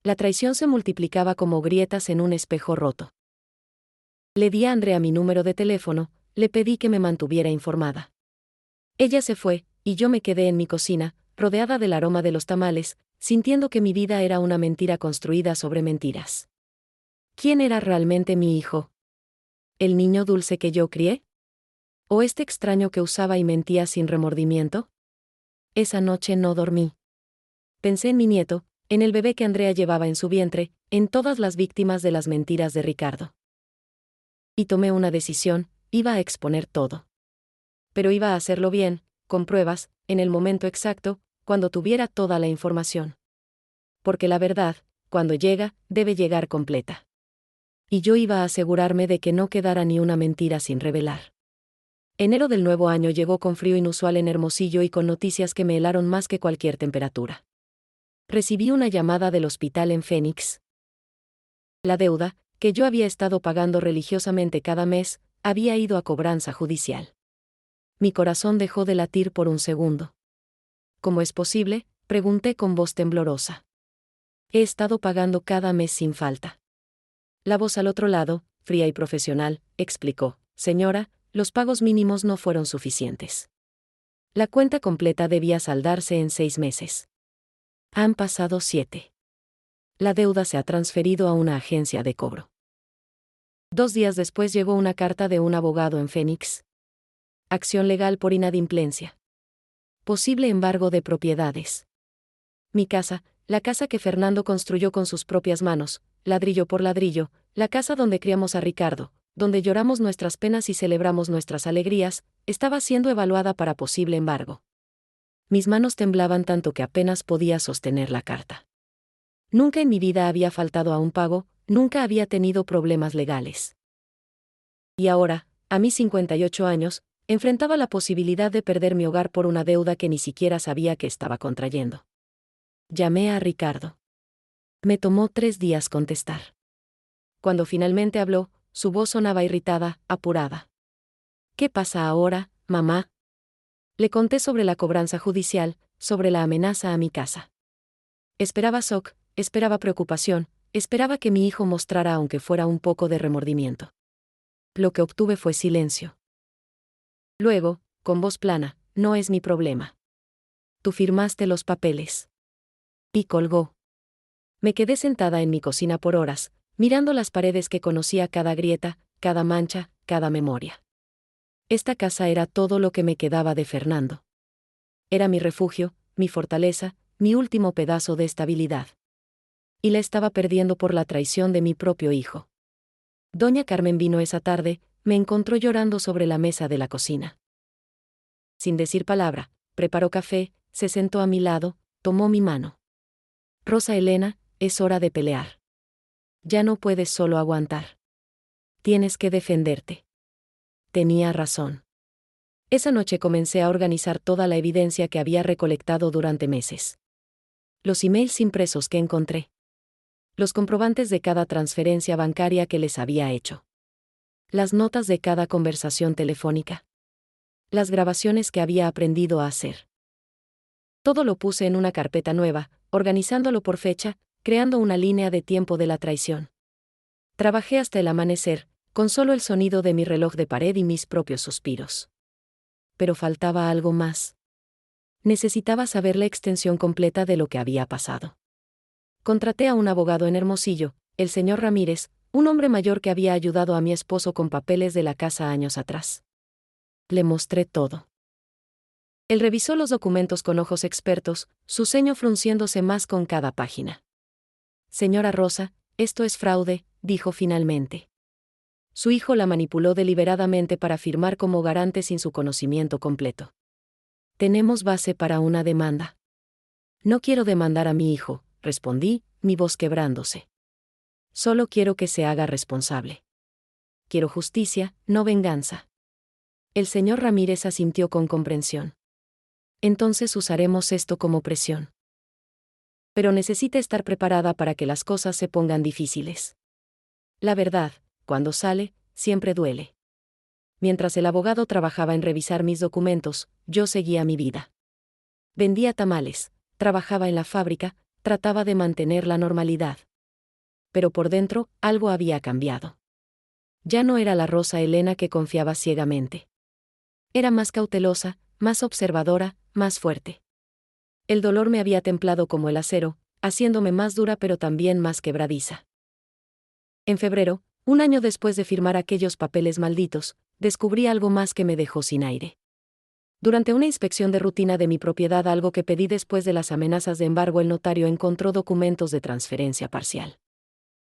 La traición se multiplicaba como grietas en un espejo roto. Le di a Andrea mi número de teléfono, le pedí que me mantuviera informada. Ella se fue, y yo me quedé en mi cocina, rodeada del aroma de los tamales, sintiendo que mi vida era una mentira construida sobre mentiras. ¿Quién era realmente mi hijo? ¿El niño dulce que yo crié? ¿O este extraño que usaba y mentía sin remordimiento? Esa noche no dormí. Pensé en mi nieto, en el bebé que Andrea llevaba en su vientre, en todas las víctimas de las mentiras de Ricardo. Y tomé una decisión, iba a exponer todo. Pero iba a hacerlo bien, con pruebas, en el momento exacto, cuando tuviera toda la información. Porque la verdad, cuando llega, debe llegar completa. Y yo iba a asegurarme de que no quedara ni una mentira sin revelar. Enero del nuevo año llegó con frío inusual en Hermosillo y con noticias que me helaron más que cualquier temperatura. Recibí una llamada del hospital en Phoenix. La deuda, que yo había estado pagando religiosamente cada mes, había ido a cobranza judicial. Mi corazón dejó de latir por un segundo. ¿Cómo es posible?, pregunté con voz temblorosa. He estado pagando cada mes sin falta. La voz al otro lado, fría y profesional, explicó: señora, los pagos mínimos no fueron suficientes. La cuenta completa debía saldarse en 6 meses. Han pasado 7. La deuda se ha transferido a una agencia de cobro. 2 días después llegó una carta de un abogado en Phoenix. Acción legal por inadimplencia. Posible embargo de propiedades. Mi casa, la casa que Fernando construyó con sus propias manos, ladrillo por ladrillo, la casa donde criamos a Ricardo, donde lloramos nuestras penas y celebramos nuestras alegrías, estaba siendo evaluada para posible embargo. Mis manos temblaban tanto que apenas podía sostener la carta. Nunca en mi vida había faltado a un pago, nunca había tenido problemas legales. Y ahora, a mis 58 años, enfrentaba la posibilidad de perder mi hogar por una deuda que ni siquiera sabía que estaba contrayendo. Llamé a Ricardo. Me tomó 3 días contestar. Cuando finalmente habló, su voz sonaba irritada, apurada. ¿Qué pasa ahora, mamá? Le conté sobre la cobranza judicial, sobre la amenaza a mi casa. Esperaba shock, esperaba preocupación, esperaba que mi hijo mostrara aunque fuera un poco de remordimiento. Lo que obtuve fue silencio. Luego, con voz plana: no es mi problema. Tú firmaste los papeles. Y colgó. Me quedé sentada en mi cocina por horas, mirando las paredes que conocía cada grieta, cada mancha, cada memoria. Esta casa era todo lo que me quedaba de Fernando. Era mi refugio, mi fortaleza, mi último pedazo de estabilidad. Y la estaba perdiendo por la traición de mi propio hijo. Doña Carmen vino esa tarde, me encontró llorando sobre la mesa de la cocina. Sin decir palabra, preparó café, se sentó a mi lado, tomó mi mano. Rosa Elena, es hora de pelear. Ya no puedes solo aguantar. Tienes que defenderte. Tenía razón. Esa noche comencé a organizar toda la evidencia que había recolectado durante meses. Los emails impresos que encontré. Los comprobantes de cada transferencia bancaria que les había hecho. Las notas de cada conversación telefónica. Las grabaciones que había aprendido a hacer. Todo lo puse en una carpeta nueva, organizándolo por fecha, creando una línea de tiempo de la traición. Trabajé hasta el amanecer, con solo el sonido de mi reloj de pared y mis propios suspiros. Pero faltaba algo más. Necesitaba saber la extensión completa de lo que había pasado. Contraté a un abogado en Hermosillo, el señor Ramírez, un hombre mayor que había ayudado a mi esposo con papeles de la casa años atrás. Le mostré todo. Él revisó los documentos con ojos expertos, su ceño frunciéndose más con cada página. Señora Rosa, esto es fraude, dijo finalmente. Su hijo la manipuló deliberadamente para firmar como garante sin su conocimiento completo. Tenemos base para una demanda. No quiero demandar a mi hijo, respondí, mi voz quebrándose. Solo quiero que se haga responsable. Quiero justicia, no venganza. El señor Ramírez asintió con comprensión. Entonces usaremos esto como presión. Pero necesita estar preparada para que las cosas se pongan difíciles. La verdad, cuando sale, siempre duele. Mientras el abogado trabajaba en revisar mis documentos, yo seguía mi vida. Vendía tamales trabajaba en la fábrica, trataba de mantener la normalidad. Pero por dentro, algo había cambiado. Ya no era la Rosa Elena que confiaba ciegamente. Era más cautelosa, más observadora, más fuerte. El dolor me había templado como el acero, haciéndome más dura pero también más quebradiza. En febrero, un año después de firmar aquellos papeles malditos, descubrí algo más que me dejó sin aire. Durante una inspección de rutina de mi propiedad, algo que pedí después de las amenazas de embargo, el notario encontró documentos de transferencia parcial.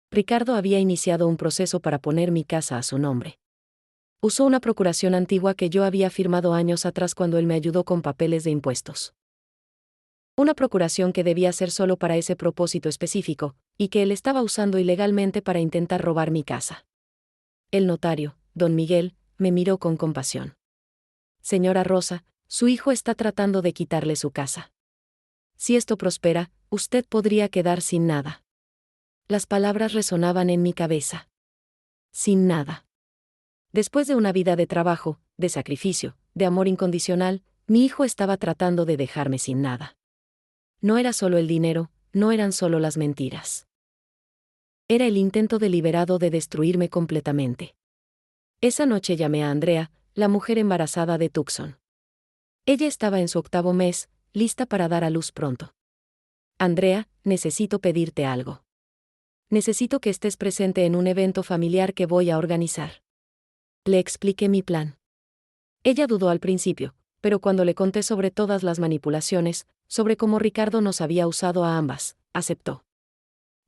Ricardo había iniciado un proceso para poner mi casa a su nombre. Usó una procuración antigua que yo había firmado años atrás cuando él me ayudó con papeles de impuestos. Una procuración que debía ser solo para ese propósito específico, y que él estaba usando ilegalmente para intentar robar mi casa. El notario, don Miguel, me miró con compasión. Señora Rosa, su hijo está tratando de quitarle su casa. Si esto prospera, usted podría quedar sin nada. Las palabras resonaban en mi cabeza. Sin nada. Después de una vida de trabajo, de sacrificio, de amor incondicional, mi hijo estaba tratando de dejarme sin nada. No era solo el dinero, no eran solo las mentiras. Era el intento deliberado de destruirme completamente. Esa noche llamé a Andrea, la mujer embarazada de Tucson. Ella estaba en su 8º mes, lista para dar a luz pronto. Andrea, necesito pedirte algo. Necesito que estés presente en un evento familiar que voy a organizar. Le expliqué mi plan. Ella dudó al principio, pero cuando le conté sobre todas las manipulaciones, sobre cómo Ricardo nos había usado a ambas, aceptó.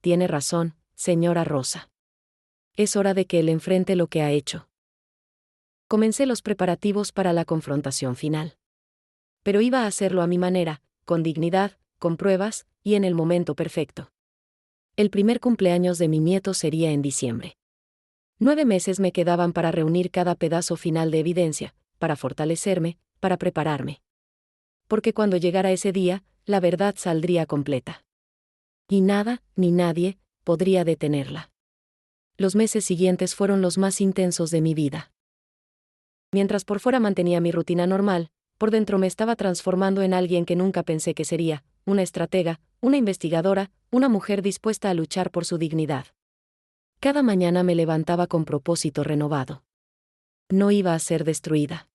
Tiene razón, señora Rosa. Es hora de que él enfrente lo que ha hecho. Comencé los preparativos para la confrontación final. Pero iba a hacerlo a mi manera, con dignidad, con pruebas, y en el momento perfecto. El primer cumpleaños de mi nieto sería en diciembre. 9 meses me quedaban para reunir cada pedazo final de evidencia, para fortalecerme, para prepararme. Porque cuando llegara ese día, la verdad saldría completa. Y nada, ni nadie, podría detenerla. Los meses siguientes fueron los más intensos de mi vida. Mientras por fuera mantenía mi rutina normal, por dentro me estaba transformando en alguien que nunca pensé que sería, una estratega, una investigadora, una mujer dispuesta a luchar por su dignidad. Cada mañana me levantaba con propósito renovado. No iba a ser destruida.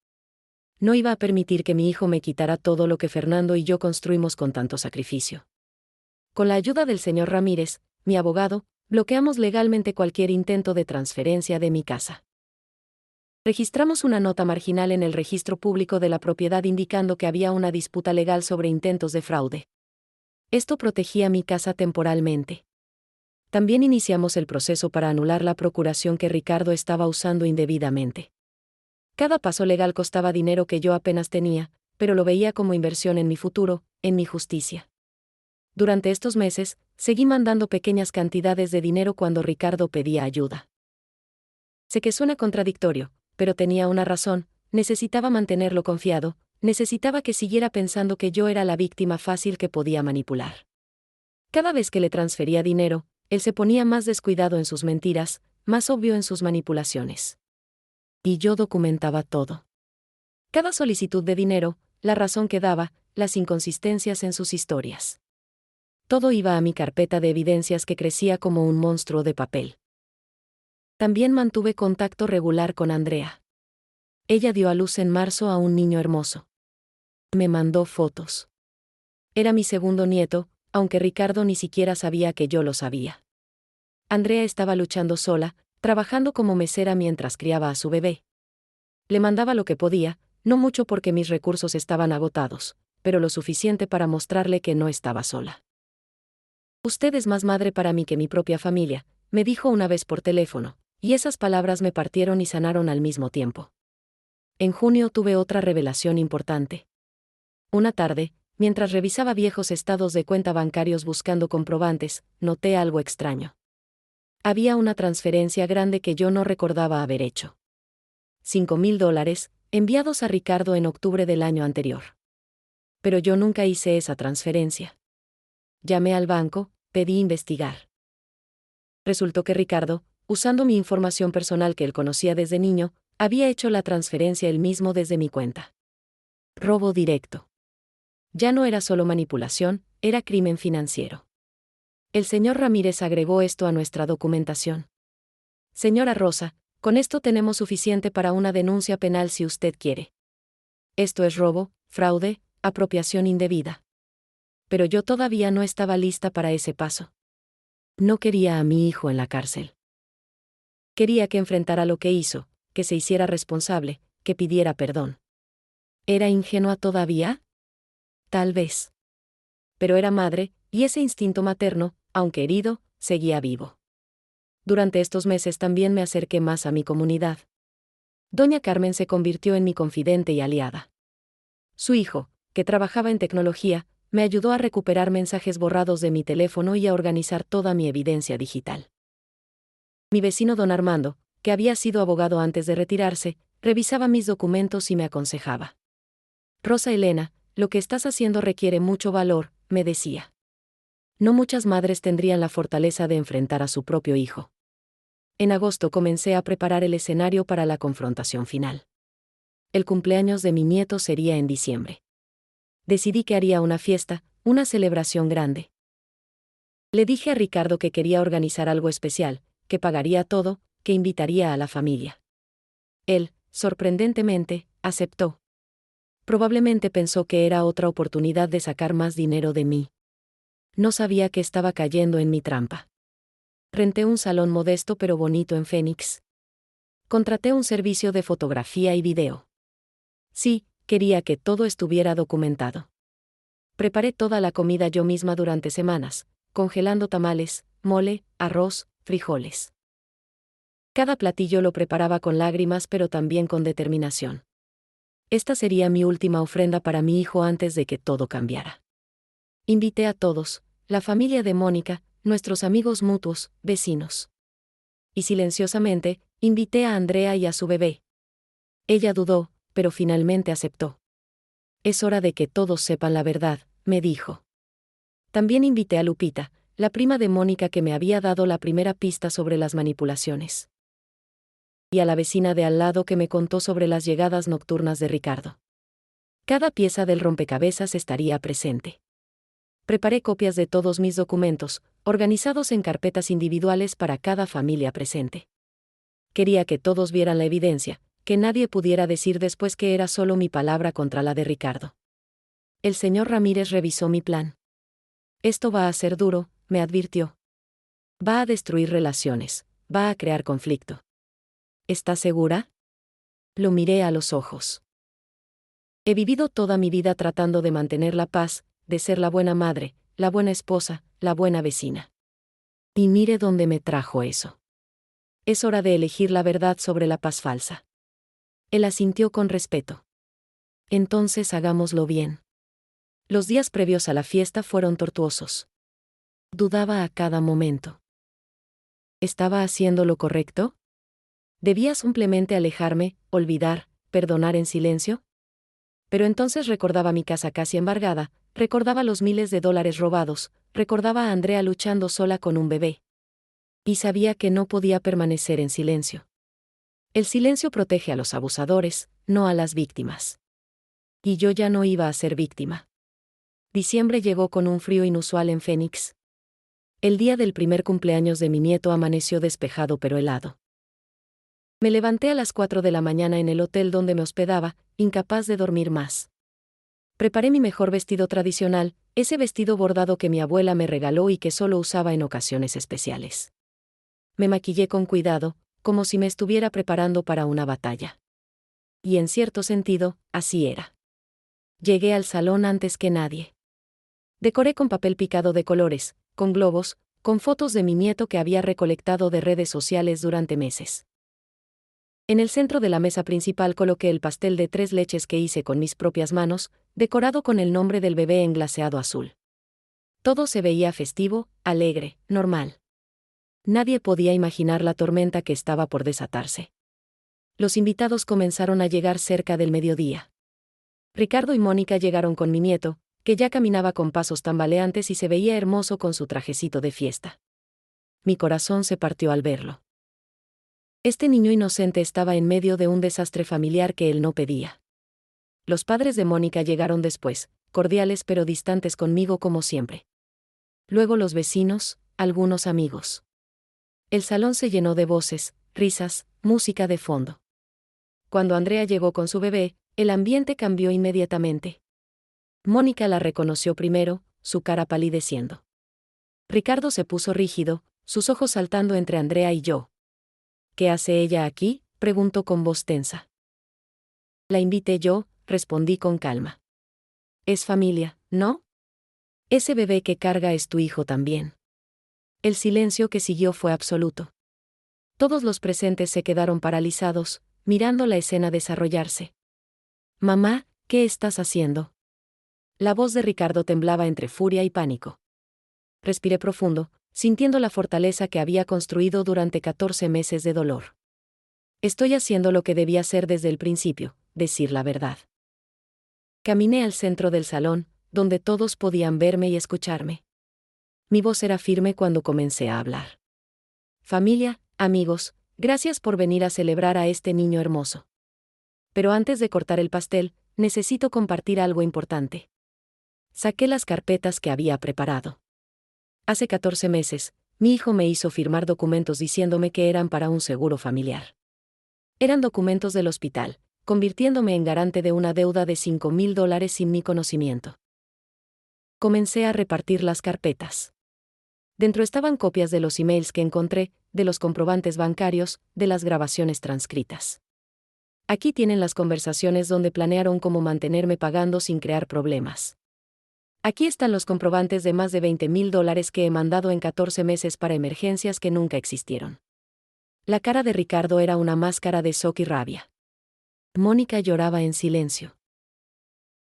No iba a permitir que mi hijo me quitara todo lo que Fernando y yo construimos con tanto sacrificio. Con la ayuda del señor Ramírez, mi abogado, bloqueamos legalmente cualquier intento de transferencia de mi casa. Registramos una nota marginal en el registro público de la propiedad indicando que había una disputa legal sobre intentos de fraude. Esto protegía mi casa temporalmente. También iniciamos el proceso para anular la procuración que Ricardo estaba usando indebidamente. Cada paso legal costaba dinero que yo apenas tenía, pero lo veía como inversión en mi futuro, en mi justicia. Durante estos meses, seguí mandando pequeñas cantidades de dinero cuando Ricardo pedía ayuda. Sé que suena contradictorio, pero tenía una razón, necesitaba mantenerlo confiado, necesitaba que siguiera pensando que yo era la víctima fácil que podía manipular. Cada vez que le transfería dinero, él se ponía más descuidado en sus mentiras, más obvio en sus manipulaciones. Y yo documentaba todo. Cada solicitud de dinero, la razón que daba, las inconsistencias en sus historias. Todo iba a mi carpeta de evidencias que crecía como un monstruo de papel. También mantuve contacto regular con Andrea. Ella dio a luz en marzo a un niño hermoso. Me mandó fotos. Era mi segundo nieto, aunque Ricardo ni siquiera sabía que yo lo sabía. Andrea estaba luchando sola, trabajando como mesera mientras criaba a su bebé. Le mandaba lo que podía, no mucho porque mis recursos estaban agotados, pero lo suficiente para mostrarle que no estaba sola. Usted es más madre para mí que mi propia familia, me dijo una vez por teléfono, y esas palabras me partieron y sanaron al mismo tiempo. En junio tuve otra revelación importante. Una tarde, mientras revisaba viejos estados de cuenta bancarios buscando comprobantes, noté algo extraño. Había una transferencia grande que yo no recordaba haber hecho. $5,000, enviados a Ricardo en octubre del año anterior. Pero yo nunca hice esa transferencia. Llamé al banco, pedí investigar. Resultó que Ricardo, usando mi información personal que él conocía desde niño, había hecho la transferencia él mismo desde mi cuenta. Robo directo. Ya no era solo manipulación, era crimen financiero. El señor Ramírez agregó esto a nuestra documentación. Señora Rosa, con esto tenemos suficiente para una denuncia penal si usted quiere. Esto es robo, fraude, apropiación indebida. Pero yo todavía no estaba lista para ese paso. No quería a mi hijo en la cárcel. Quería que enfrentara lo que hizo, que se hiciera responsable, que pidiera perdón. ¿Era ingenua todavía? Tal vez. Pero era madre, y ese instinto materno, aunque herido, seguía vivo. Durante estos meses también me acerqué más a mi comunidad. Doña Carmen se convirtió en mi confidente y aliada. Su hijo, que trabajaba en tecnología, me ayudó a recuperar mensajes borrados de mi teléfono y a organizar toda mi evidencia digital. Mi vecino don Armando, que había sido abogado antes de retirarse, revisaba mis documentos y me aconsejaba. Rosa Elena, lo que estás haciendo requiere mucho valor, me decía. No muchas madres tendrían la fortaleza de enfrentar a su propio hijo. En agosto comencé a preparar el escenario para la confrontación final. El cumpleaños de mi nieto sería en diciembre. Decidí que haría una fiesta, una celebración grande. Le dije a Ricardo que quería organizar algo especial, que pagaría todo, que invitaría a la familia. Él, sorprendentemente, aceptó. Probablemente pensó que era otra oportunidad de sacar más dinero de mí. No sabía que estaba cayendo en mi trampa. Renté un salón modesto pero bonito en Phoenix. Contraté un servicio de fotografía y video. Sí, quería que todo estuviera documentado. Preparé toda la comida yo misma durante semanas, congelando tamales, mole, arroz, frijoles. Cada platillo lo preparaba con lágrimas pero también con determinación. Esta sería mi última ofrenda para mi hijo antes de que todo cambiara. Invité a todos, la familia de Mónica, nuestros amigos mutuos, vecinos. Y silenciosamente, invité a Andrea y a su bebé. Ella dudó, pero finalmente aceptó. Es hora de que todos sepan la verdad, me dijo. También invité a Lupita, la prima de Mónica que me había dado la primera pista sobre las manipulaciones. Y a la vecina de al lado que me contó sobre las llegadas nocturnas de Ricardo. Cada pieza del rompecabezas estaría presente. Preparé copias de todos mis documentos, organizados en carpetas individuales para cada familia presente. Quería que todos vieran la evidencia, que nadie pudiera decir después que era solo mi palabra contra la de Ricardo. El señor Ramírez revisó mi plan. Esto va a ser duro, me advirtió. Va a destruir relaciones, va a crear conflicto. ¿Estás segura? Lo miré a los ojos. He vivido toda mi vida tratando de mantener la paz, de ser la buena madre, la buena esposa, la buena vecina. Y mire dónde me trajo eso. Es hora de elegir la verdad sobre la paz falsa. Él asintió con respeto. Entonces hagámoslo bien. Los días previos a la fiesta fueron tortuosos. Dudaba a cada momento. ¿Estaba haciendo lo correcto? ¿Debía simplemente alejarme, olvidar, perdonar en silencio? Pero entonces recordaba mi casa casi embargada, recordaba los miles de dólares robados, recordaba a Andrea luchando sola con un bebé. Y sabía que no podía permanecer en silencio. El silencio protege a los abusadores, no a las víctimas. Y yo ya no iba a ser víctima. Diciembre llegó con un frío inusual en Phoenix. El día del primer cumpleaños de mi nieto amaneció despejado pero helado. Me levanté a las 4 de la mañana en el hotel donde me hospedaba, incapaz de dormir más. Preparé mi mejor vestido tradicional, ese vestido bordado que mi abuela me regaló y que solo usaba en ocasiones especiales. Me maquillé con cuidado, como si me estuviera preparando para una batalla. Y en cierto sentido, así era. Llegué al salón antes que nadie. Decoré con papel picado de colores, con globos, con fotos de mi nieto que había recolectado de redes sociales durante meses. En el centro de la mesa principal coloqué el pastel de 3 leches que hice con mis propias manos, decorado con el nombre del bebé en glaseado azul. Todo se veía festivo, alegre, normal. Nadie podía imaginar la tormenta que estaba por desatarse. Los invitados comenzaron a llegar cerca del mediodía. Ricardo y Mónica llegaron con mi nieto, que ya caminaba con pasos tambaleantes y se veía hermoso con su trajecito de fiesta. Mi corazón se partió al verlo. Este niño inocente estaba en medio de un desastre familiar que él no pedía. Los padres de Mónica llegaron después, cordiales pero distantes conmigo como siempre. Luego los vecinos, algunos amigos. El salón se llenó de voces, risas, música de fondo. Cuando Andrea llegó con su bebé, el ambiente cambió inmediatamente. Mónica la reconoció primero, su cara palideciendo. Ricardo se puso rígido, sus ojos saltando entre Andrea y yo. ¿Qué hace ella aquí?, preguntó con voz tensa. La invité yo, respondí con calma. Es familia, ¿no? Ese bebé que carga es tu hijo también. El silencio que siguió fue absoluto. Todos los presentes se quedaron paralizados, mirando la escena desarrollarse. Mamá, ¿qué estás haciendo? La voz de Ricardo temblaba entre furia y pánico. Respiré profundo, sintiendo la fortaleza que había construido durante 14 meses de dolor. Estoy haciendo lo que debía hacer desde el principio, decir la verdad. Caminé al centro del salón, donde todos podían verme y escucharme. Mi voz era firme cuando comencé a hablar. Familia, amigos, gracias por venir a celebrar a este niño hermoso. Pero antes de cortar el pastel, necesito compartir algo importante. Saqué las carpetas que había preparado. Hace 14 meses, mi hijo me hizo firmar documentos diciéndome que eran para un seguro familiar. Eran documentos del hospital, convirtiéndome en garante de una deuda de $5,000 sin mi conocimiento. Comencé a repartir las carpetas. Dentro estaban copias de los emails que encontré, de los comprobantes bancarios, de las grabaciones transcritas. Aquí tienen las conversaciones donde planearon cómo mantenerme pagando sin crear problemas. Aquí están los comprobantes de más de $20,000 que he mandado en 14 meses para emergencias que nunca existieron. La cara de Ricardo era una máscara de shock y rabia. Mónica lloraba en silencio.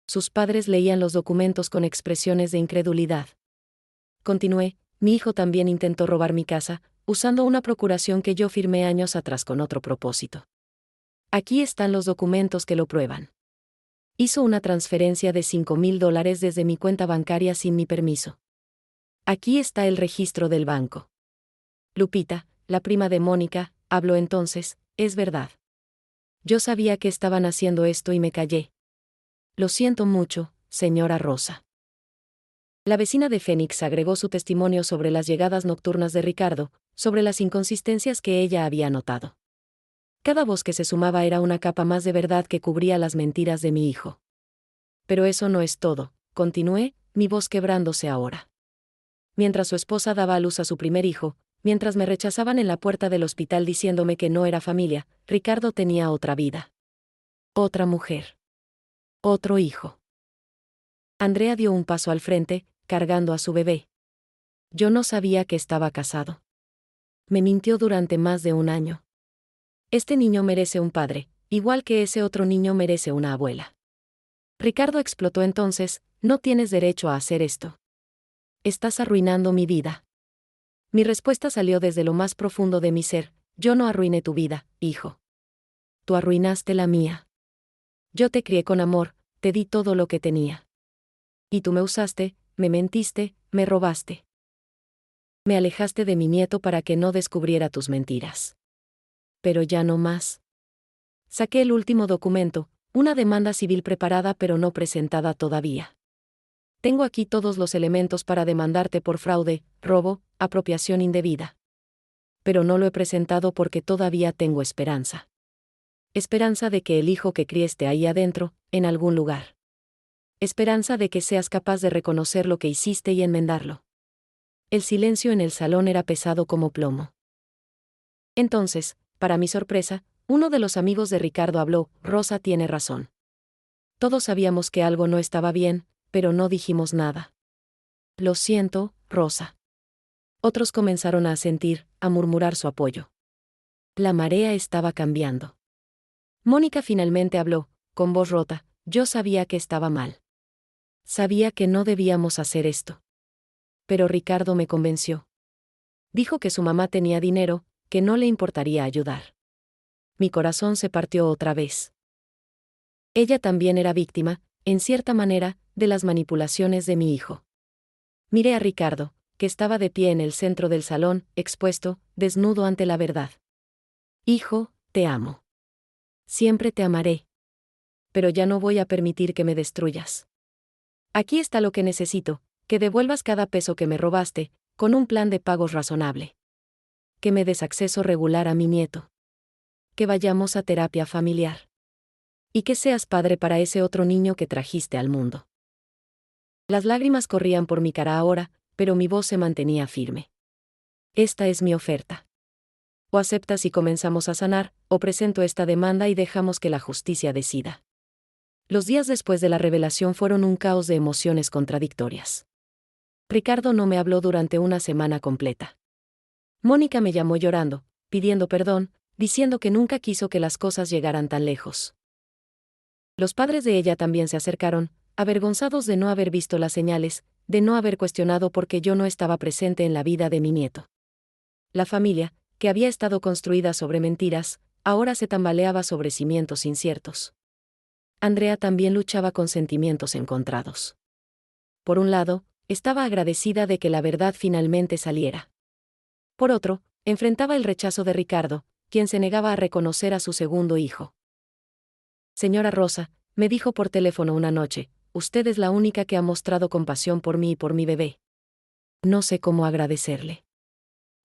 Sus padres leían los documentos con expresiones de incredulidad. Continué, mi hijo también intentó robar mi casa, usando una procuración que yo firmé años atrás con otro propósito. Aquí están los documentos que lo prueban. Hizo una transferencia de $5,000 desde mi cuenta bancaria sin mi permiso. Aquí está el registro del banco. Lupita, la prima de Mónica, habló entonces, es verdad. Yo sabía que estaban haciendo esto y me callé. Lo siento mucho, señora Rosa. La vecina de Fénix agregó su testimonio sobre las llegadas nocturnas de Ricardo, sobre las inconsistencias que ella había notado. Cada voz que se sumaba era una capa más de verdad que cubría las mentiras de mi hijo. Pero eso no es todo, continué, mi voz quebrándose ahora. Mientras su esposa daba a luz a su primer hijo, mientras me rechazaban en la puerta del hospital diciéndome que no era familia, Ricardo tenía otra vida. Otra mujer. Otro hijo. Andrea dio un paso al frente, cargando a su bebé. Yo no sabía que estaba casado. Me mintió durante más de un año. Este niño merece un padre, igual que ese otro niño merece una abuela. Ricardo explotó entonces, no tienes derecho a hacer esto. Estás arruinando mi vida. Mi respuesta salió desde lo más profundo de mi ser, yo no arruiné tu vida, hijo. Tú arruinaste la mía. Yo te crié con amor, te di todo lo que tenía. Y tú me usaste, me mentiste, me robaste. Me alejaste de mi nieto para que no descubriera tus mentiras. Pero ya no más. Saqué el último documento, una demanda civil preparada pero no presentada todavía. Tengo aquí todos los elementos para demandarte por fraude, robo, apropiación indebida. Pero no lo he presentado porque todavía tengo esperanza. Esperanza de que el hijo que crié esté ahí adentro, en algún lugar. Esperanza de que seas capaz de reconocer lo que hiciste y enmendarlo. El silencio en el salón era pesado como plomo. Entonces, para mi sorpresa, uno de los amigos de Ricardo habló, Rosa tiene razón. Todos sabíamos que algo no estaba bien, pero no dijimos nada. Lo siento, Rosa. Otros comenzaron a asentir, a murmurar su apoyo. La marea estaba cambiando. Mónica finalmente habló, con voz rota, yo sabía que estaba mal. Sabía que no debíamos hacer esto. Pero Ricardo me convenció. Dijo que su mamá tenía dinero, que no le importaría ayudar. Mi corazón se partió otra vez. Ella también era víctima, en cierta manera, de las manipulaciones de mi hijo. Miré a Ricardo, que estaba de pie en el centro del salón, expuesto, desnudo ante la verdad. Hijo, te amo. Siempre te amaré. Pero ya no voy a permitir que me destruyas. Aquí está lo que necesito, que devuelvas cada peso que me robaste, con un plan de pagos razonable. Que me des acceso regular a mi nieto. Que vayamos a terapia familiar. Y que seas padre para ese otro niño que trajiste al mundo. Las lágrimas corrían por mi cara ahora, pero mi voz se mantenía firme. Esta es mi oferta. O aceptas y comenzamos a sanar, o presento esta demanda y dejamos que la justicia decida. Los días después de la revelación fueron un caos de emociones contradictorias. Ricardo no me habló durante una semana completa. Mónica me llamó llorando, pidiendo perdón, diciendo que nunca quiso que las cosas llegaran tan lejos. Los padres de ella también se acercaron, avergonzados de no haber visto las señales, de no haber cuestionado por qué yo no estaba presente en la vida de mi nieto. La familia, que había estado construida sobre mentiras, ahora se tambaleaba sobre cimientos inciertos. Andrea también luchaba con sentimientos encontrados. Por un lado, estaba agradecida de que la verdad finalmente saliera. Por otro, enfrentaba el rechazo de Ricardo, quien se negaba a reconocer a su segundo hijo. Señora Rosa, me dijo por teléfono una noche, usted es la única que ha mostrado compasión por mí y por mi bebé. No sé cómo agradecerle.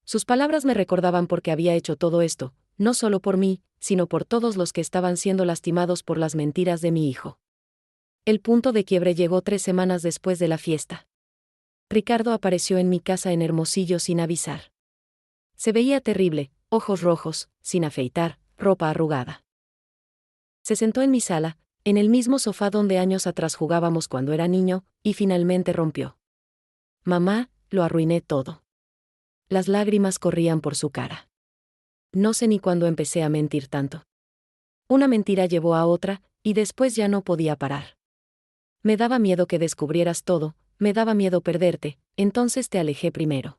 Sus palabras me recordaban por qué había hecho todo esto, no solo por mí, sino por todos los que estaban siendo lastimados por las mentiras de mi hijo. El punto de quiebre llegó 3 semanas después de la fiesta. Ricardo apareció en mi casa en Hermosillo sin avisar. Se veía terrible, ojos rojos, sin afeitar, ropa arrugada. Se sentó en mi sala, en el mismo sofá donde años atrás jugábamos cuando era niño, y finalmente rompió. Mamá, lo arruiné todo. Las lágrimas corrían por su cara. No sé ni cuándo empecé a mentir tanto. Una mentira llevó a otra, y después ya no podía parar. Me daba miedo que descubrieras todo, me daba miedo perderte, entonces te alejé primero.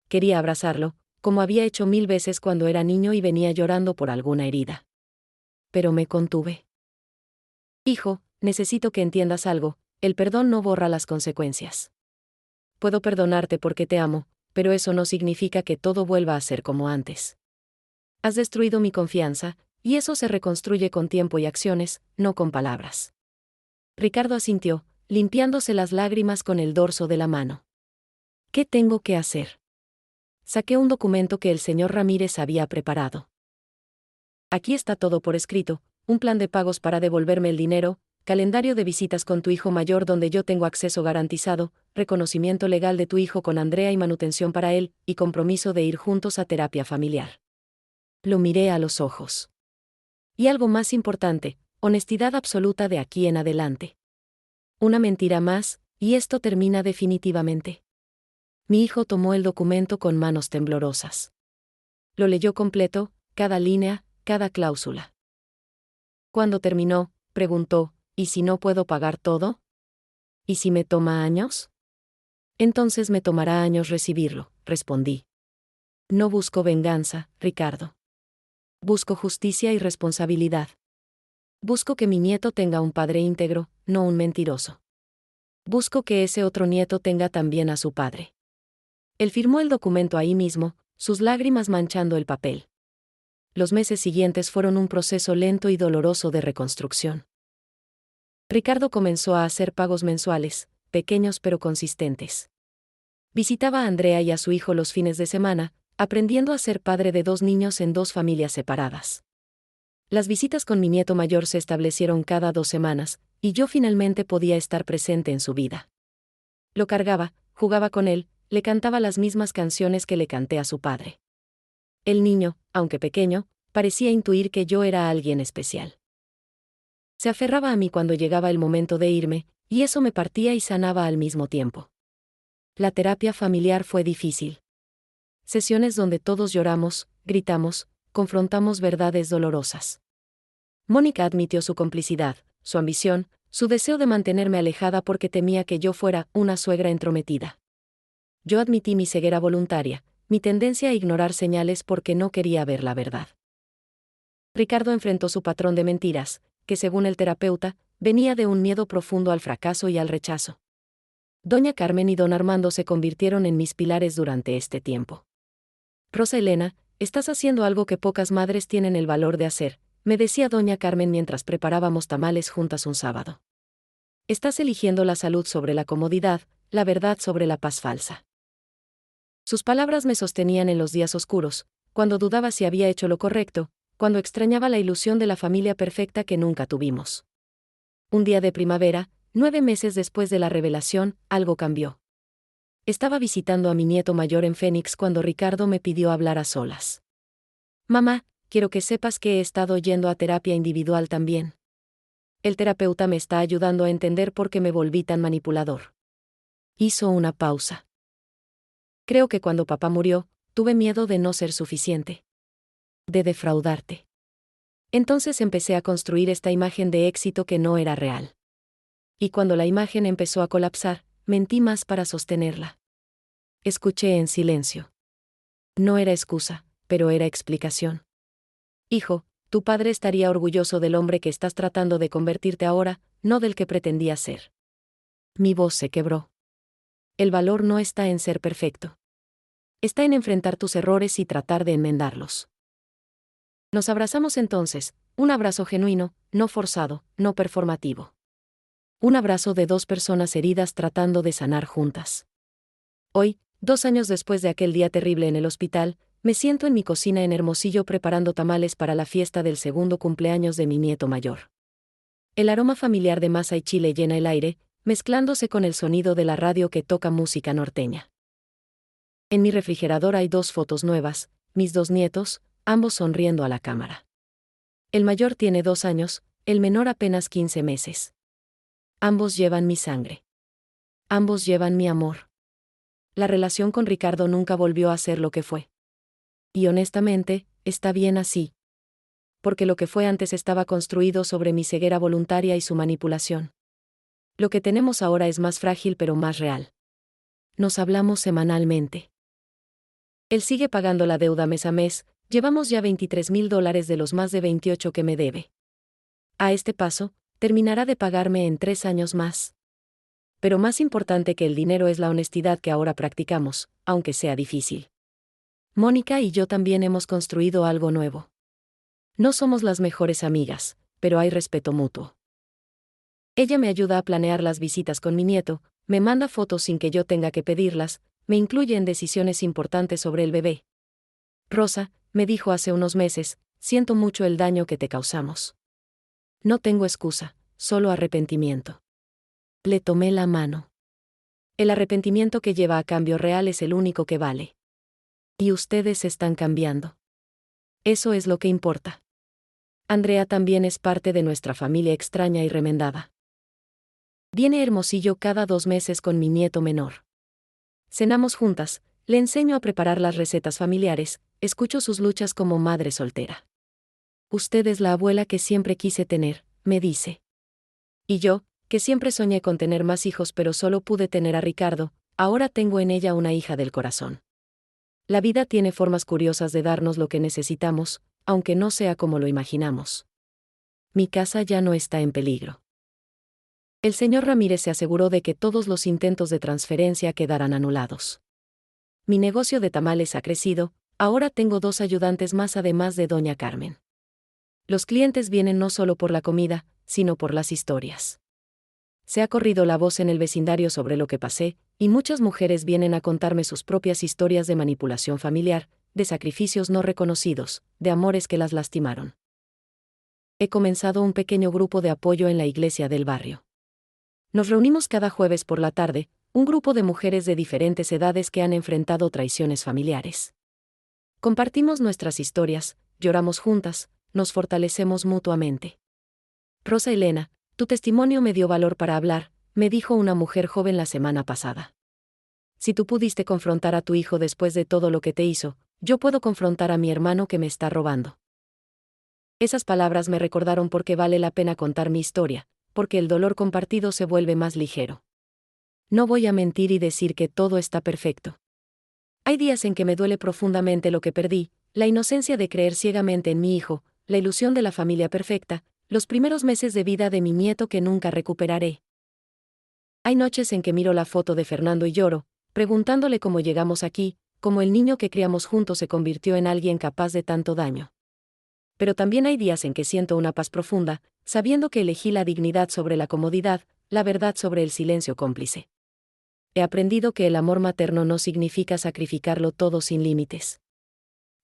Quería abrazarlo, como había hecho 1000 veces cuando era niño y venía llorando por alguna herida. Pero me contuve. Hijo, necesito que entiendas algo, el perdón no borra las consecuencias. Puedo perdonarte porque te amo, pero eso no significa que todo vuelva a ser como antes. Has destruido mi confianza, y eso se reconstruye con tiempo y acciones, no con palabras. Ricardo asintió, limpiándose las lágrimas con el dorso de la mano. ¿Qué tengo que hacer? Saqué un documento que el señor Ramírez había preparado. Aquí está todo por escrito, un plan de pagos para devolverme el dinero, calendario de visitas con tu hijo mayor donde yo tengo acceso garantizado, reconocimiento legal de tu hijo con Andrea y manutención para él, y compromiso de ir juntos a terapia familiar. Lo miré a los ojos. Y algo más importante, honestidad absoluta de aquí en adelante. Una mentira más, y esto termina definitivamente. Mi hijo tomó el documento con manos temblorosas. Lo leyó completo, cada línea, cada cláusula. Cuando terminó, preguntó, ¿y si no puedo pagar todo? ¿Y si me toma años? Entonces me tomará años recibirlo, respondí. No busco venganza, Ricardo. Busco justicia y responsabilidad. Busco que mi nieto tenga un padre íntegro, no un mentiroso. Busco que ese otro nieto tenga también a su padre. Él firmó el documento ahí mismo, sus lágrimas manchando el papel. Los meses siguientes fueron un proceso lento y doloroso de reconstrucción. Ricardo comenzó a hacer pagos mensuales, pequeños pero consistentes. Visitaba a Andrea y a su hijo los fines de semana, aprendiendo a ser padre de 2 niños en 2 familias separadas. Las visitas con mi nieto mayor se establecieron cada 2 semanas, y yo finalmente podía estar presente en su vida. Lo cargaba, jugaba con él, le cantaba las mismas canciones que le canté a su padre. El niño, aunque pequeño, parecía intuir que yo era alguien especial. Se aferraba a mí cuando llegaba el momento de irme, y eso me partía y sanaba al mismo tiempo. La terapia familiar fue difícil. Sesiones donde todos lloramos, gritamos, confrontamos verdades dolorosas. Mónica admitió su complicidad, su ambición, su deseo de mantenerme alejada porque temía que yo fuera una suegra entrometida. Yo admití mi ceguera voluntaria, mi tendencia a ignorar señales porque no quería ver la verdad. Ricardo enfrentó su patrón de mentiras, que según el terapeuta, venía de un miedo profundo al fracaso y al rechazo. Doña Carmen y don Armando se convirtieron en mis pilares durante este tiempo. Rosa Elena, estás haciendo algo que pocas madres tienen el valor de hacer, me decía doña Carmen mientras preparábamos tamales juntas un sábado. Estás eligiendo la salud sobre la comodidad, la verdad sobre la paz falsa. Sus palabras me sostenían en los días oscuros, cuando dudaba si había hecho lo correcto, cuando extrañaba la ilusión de la familia perfecta que nunca tuvimos. Un día de primavera, 9 meses después de la revelación, algo cambió. Estaba visitando a mi nieto mayor en Phoenix cuando Ricardo me pidió hablar a solas. Mamá, quiero que sepas que he estado yendo a terapia individual también. El terapeuta me está ayudando a entender por qué me volví tan manipulador. Hizo una pausa. Creo que cuando papá murió, tuve miedo de no ser suficiente. De defraudarte. Entonces empecé a construir esta imagen de éxito que no era real. Y cuando la imagen empezó a colapsar, mentí más para sostenerla. Escuché en silencio. No era excusa, pero era explicación. Hijo, tu padre estaría orgulloso del hombre que estás tratando de convertirte ahora, no del que pretendías ser. Mi voz se quebró. El valor no está en ser perfecto. Está en enfrentar tus errores y tratar de enmendarlos. Nos abrazamos entonces, un abrazo genuino, no forzado, no performativo. Un abrazo de dos personas heridas tratando de sanar juntas. Hoy, 2 años después de aquel día terrible en el hospital, me siento en mi cocina en Hermosillo preparando tamales para la fiesta del segundo cumpleaños de mi nieto mayor. El aroma familiar de masa y chile llena el aire, mezclándose con el sonido de la radio que toca música norteña. En mi refrigerador hay 2 fotos nuevas, mis 2 nietos, ambos sonriendo a la cámara. El mayor tiene 2 años, el menor apenas 15 meses. Ambos llevan mi sangre. Ambos llevan mi amor. La relación con Ricardo nunca volvió a ser lo que fue. Y honestamente, está bien así. Porque lo que fue antes estaba construido sobre mi ceguera voluntaria y su manipulación. Lo que tenemos ahora es más frágil pero más real. Nos hablamos semanalmente. Él sigue pagando la deuda mes a mes, llevamos ya $23,000 de los más de 28 que me debe. A este paso, terminará de pagarme en 3 años más. Pero más importante que el dinero es la honestidad que ahora practicamos, aunque sea difícil. Mónica y yo también hemos construido algo nuevo. No somos las mejores amigas, pero hay respeto mutuo. Ella me ayuda a planear las visitas con mi nieto, me manda fotos sin que yo tenga que pedirlas, me incluye en decisiones importantes sobre el bebé. Rosa, me dijo hace unos meses, siento mucho el daño que te causamos. No tengo excusa, solo arrepentimiento. Le tomé la mano. El arrepentimiento que lleva a cambio real es el único que vale. Y ustedes están cambiando. Eso es lo que importa. Andrea también es parte de nuestra familia extraña y remendada. Viene a Hermosillo cada 2 meses con mi nieto menor. Cenamos juntas, le enseño a preparar las recetas familiares, escucho sus luchas como madre soltera. Usted es la abuela que siempre quise tener, me dice. Y yo, que siempre soñé con tener más hijos pero solo pude tener a Ricardo, ahora tengo en ella una hija del corazón. La vida tiene formas curiosas de darnos lo que necesitamos, aunque no sea como lo imaginamos. Mi casa ya no está en peligro. El señor Ramírez se aseguró de que todos los intentos de transferencia quedaran anulados. Mi negocio de tamales ha crecido, ahora tengo 2 ayudantes más además de doña Carmen. Los clientes vienen no solo por la comida, sino por las historias. Se ha corrido la voz en el vecindario sobre lo que pasé, y muchas mujeres vienen a contarme sus propias historias de manipulación familiar, de sacrificios no reconocidos, de amores que las lastimaron. He comenzado un pequeño grupo de apoyo en la iglesia del barrio. Nos reunimos cada jueves por la tarde, un grupo de mujeres de diferentes edades que han enfrentado traiciones familiares. Compartimos nuestras historias, lloramos juntas, nos fortalecemos mutuamente. Rosa Elena, tu testimonio me dio valor para hablar, me dijo una mujer joven la semana pasada. Si tú pudiste confrontar a tu hijo después de todo lo que te hizo, yo puedo confrontar a mi hermano que me está robando. Esas palabras me recordaron por qué vale la pena contar mi historia, porque el dolor compartido se vuelve más ligero. No voy a mentir y decir que todo está perfecto. Hay días en que me duele profundamente lo que perdí, la inocencia de creer ciegamente en mi hijo, la ilusión de la familia perfecta, los primeros meses de vida de mi nieto que nunca recuperaré. Hay noches en que miro la foto de Fernando y lloro, preguntándole cómo llegamos aquí, cómo el niño que criamos juntos se convirtió en alguien capaz de tanto daño. Pero también hay días en que siento una paz profunda, sabiendo que elegí la dignidad sobre la comodidad, la verdad sobre el silencio cómplice. He aprendido que el amor materno no significa sacrificarlo todo sin límites.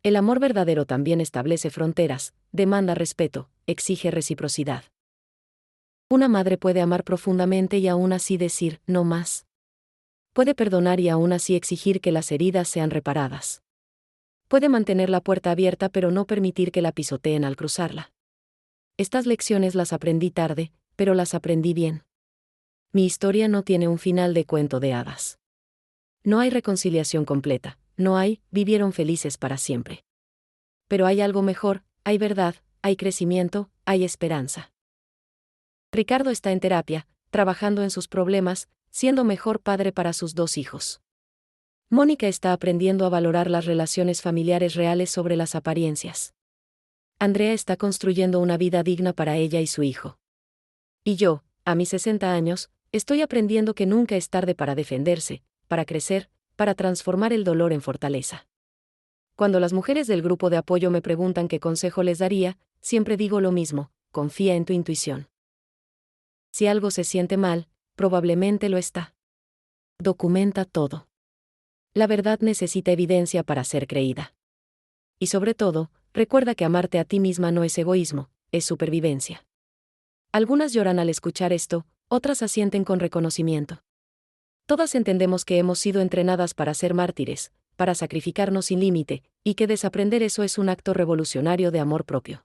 El amor verdadero también establece fronteras, demanda respeto, exige reciprocidad. Una madre puede amar profundamente y aún así decir, no más. Puede perdonar y aún así exigir que las heridas sean reparadas. Puede mantener la puerta abierta pero no permitir que la pisoteen al cruzarla. Estas lecciones las aprendí tarde, pero las aprendí bien. Mi historia no tiene un final de cuento de hadas. No hay reconciliación completa, no hay, vivieron felices para siempre. Pero hay algo mejor, hay verdad, hay crecimiento, hay esperanza. Ricardo está en terapia, trabajando en sus problemas, siendo mejor padre para sus 2 hijos. Mónica está aprendiendo a valorar las relaciones familiares reales sobre las apariencias. Andrea está construyendo una vida digna para ella y su hijo. Y yo, a mis 60 años, estoy aprendiendo que nunca es tarde para defenderse, para crecer, para transformar el dolor en fortaleza. Cuando las mujeres del grupo de apoyo me preguntan qué consejo les daría, siempre digo lo mismo: confía en tu intuición. Si algo se siente mal, probablemente lo está. Documenta todo. La verdad necesita evidencia para ser creída. Y sobre todo, recuerda que amarte a ti misma no es egoísmo, es supervivencia. Algunas lloran al escuchar esto, otras asienten con reconocimiento. Todas entendemos que hemos sido entrenadas para ser mártires, para sacrificarnos sin límite, y que desaprender eso es un acto revolucionario de amor propio.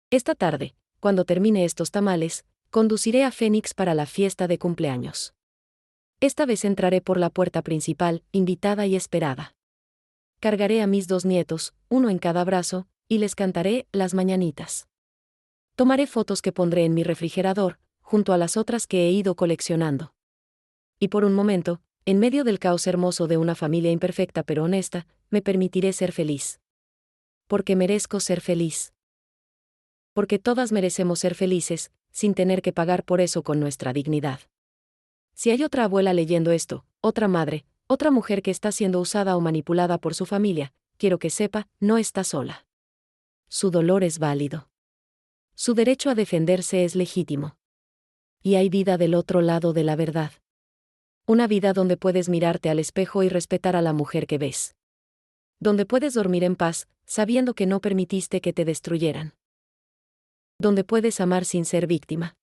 Esta tarde, cuando termine estos tamales, conduciré a Fénix para la fiesta de cumpleaños. Esta vez entraré por la puerta principal, invitada y esperada. Cargaré a mis 2 nietos, uno en cada brazo, y les cantaré las mañanitas. Tomaré fotos que pondré en mi refrigerador, junto a las otras que he ido coleccionando. Y por un momento, en medio del caos hermoso de una familia imperfecta pero honesta, me permitiré ser feliz. Porque merezco ser feliz. Porque todas merecemos ser felices, sin tener que pagar por eso con nuestra dignidad. Si hay otra abuela leyendo esto, otra madre, otra mujer que está siendo usada o manipulada por su familia, quiero que sepa, no está sola. Su dolor es válido. Su derecho a defenderse es legítimo. Y hay vida del otro lado de la verdad. Una vida donde puedes mirarte al espejo y respetar a la mujer que ves. Donde puedes dormir en paz, sabiendo que no permitiste que te destruyeran. Donde puedes amar sin ser víctima.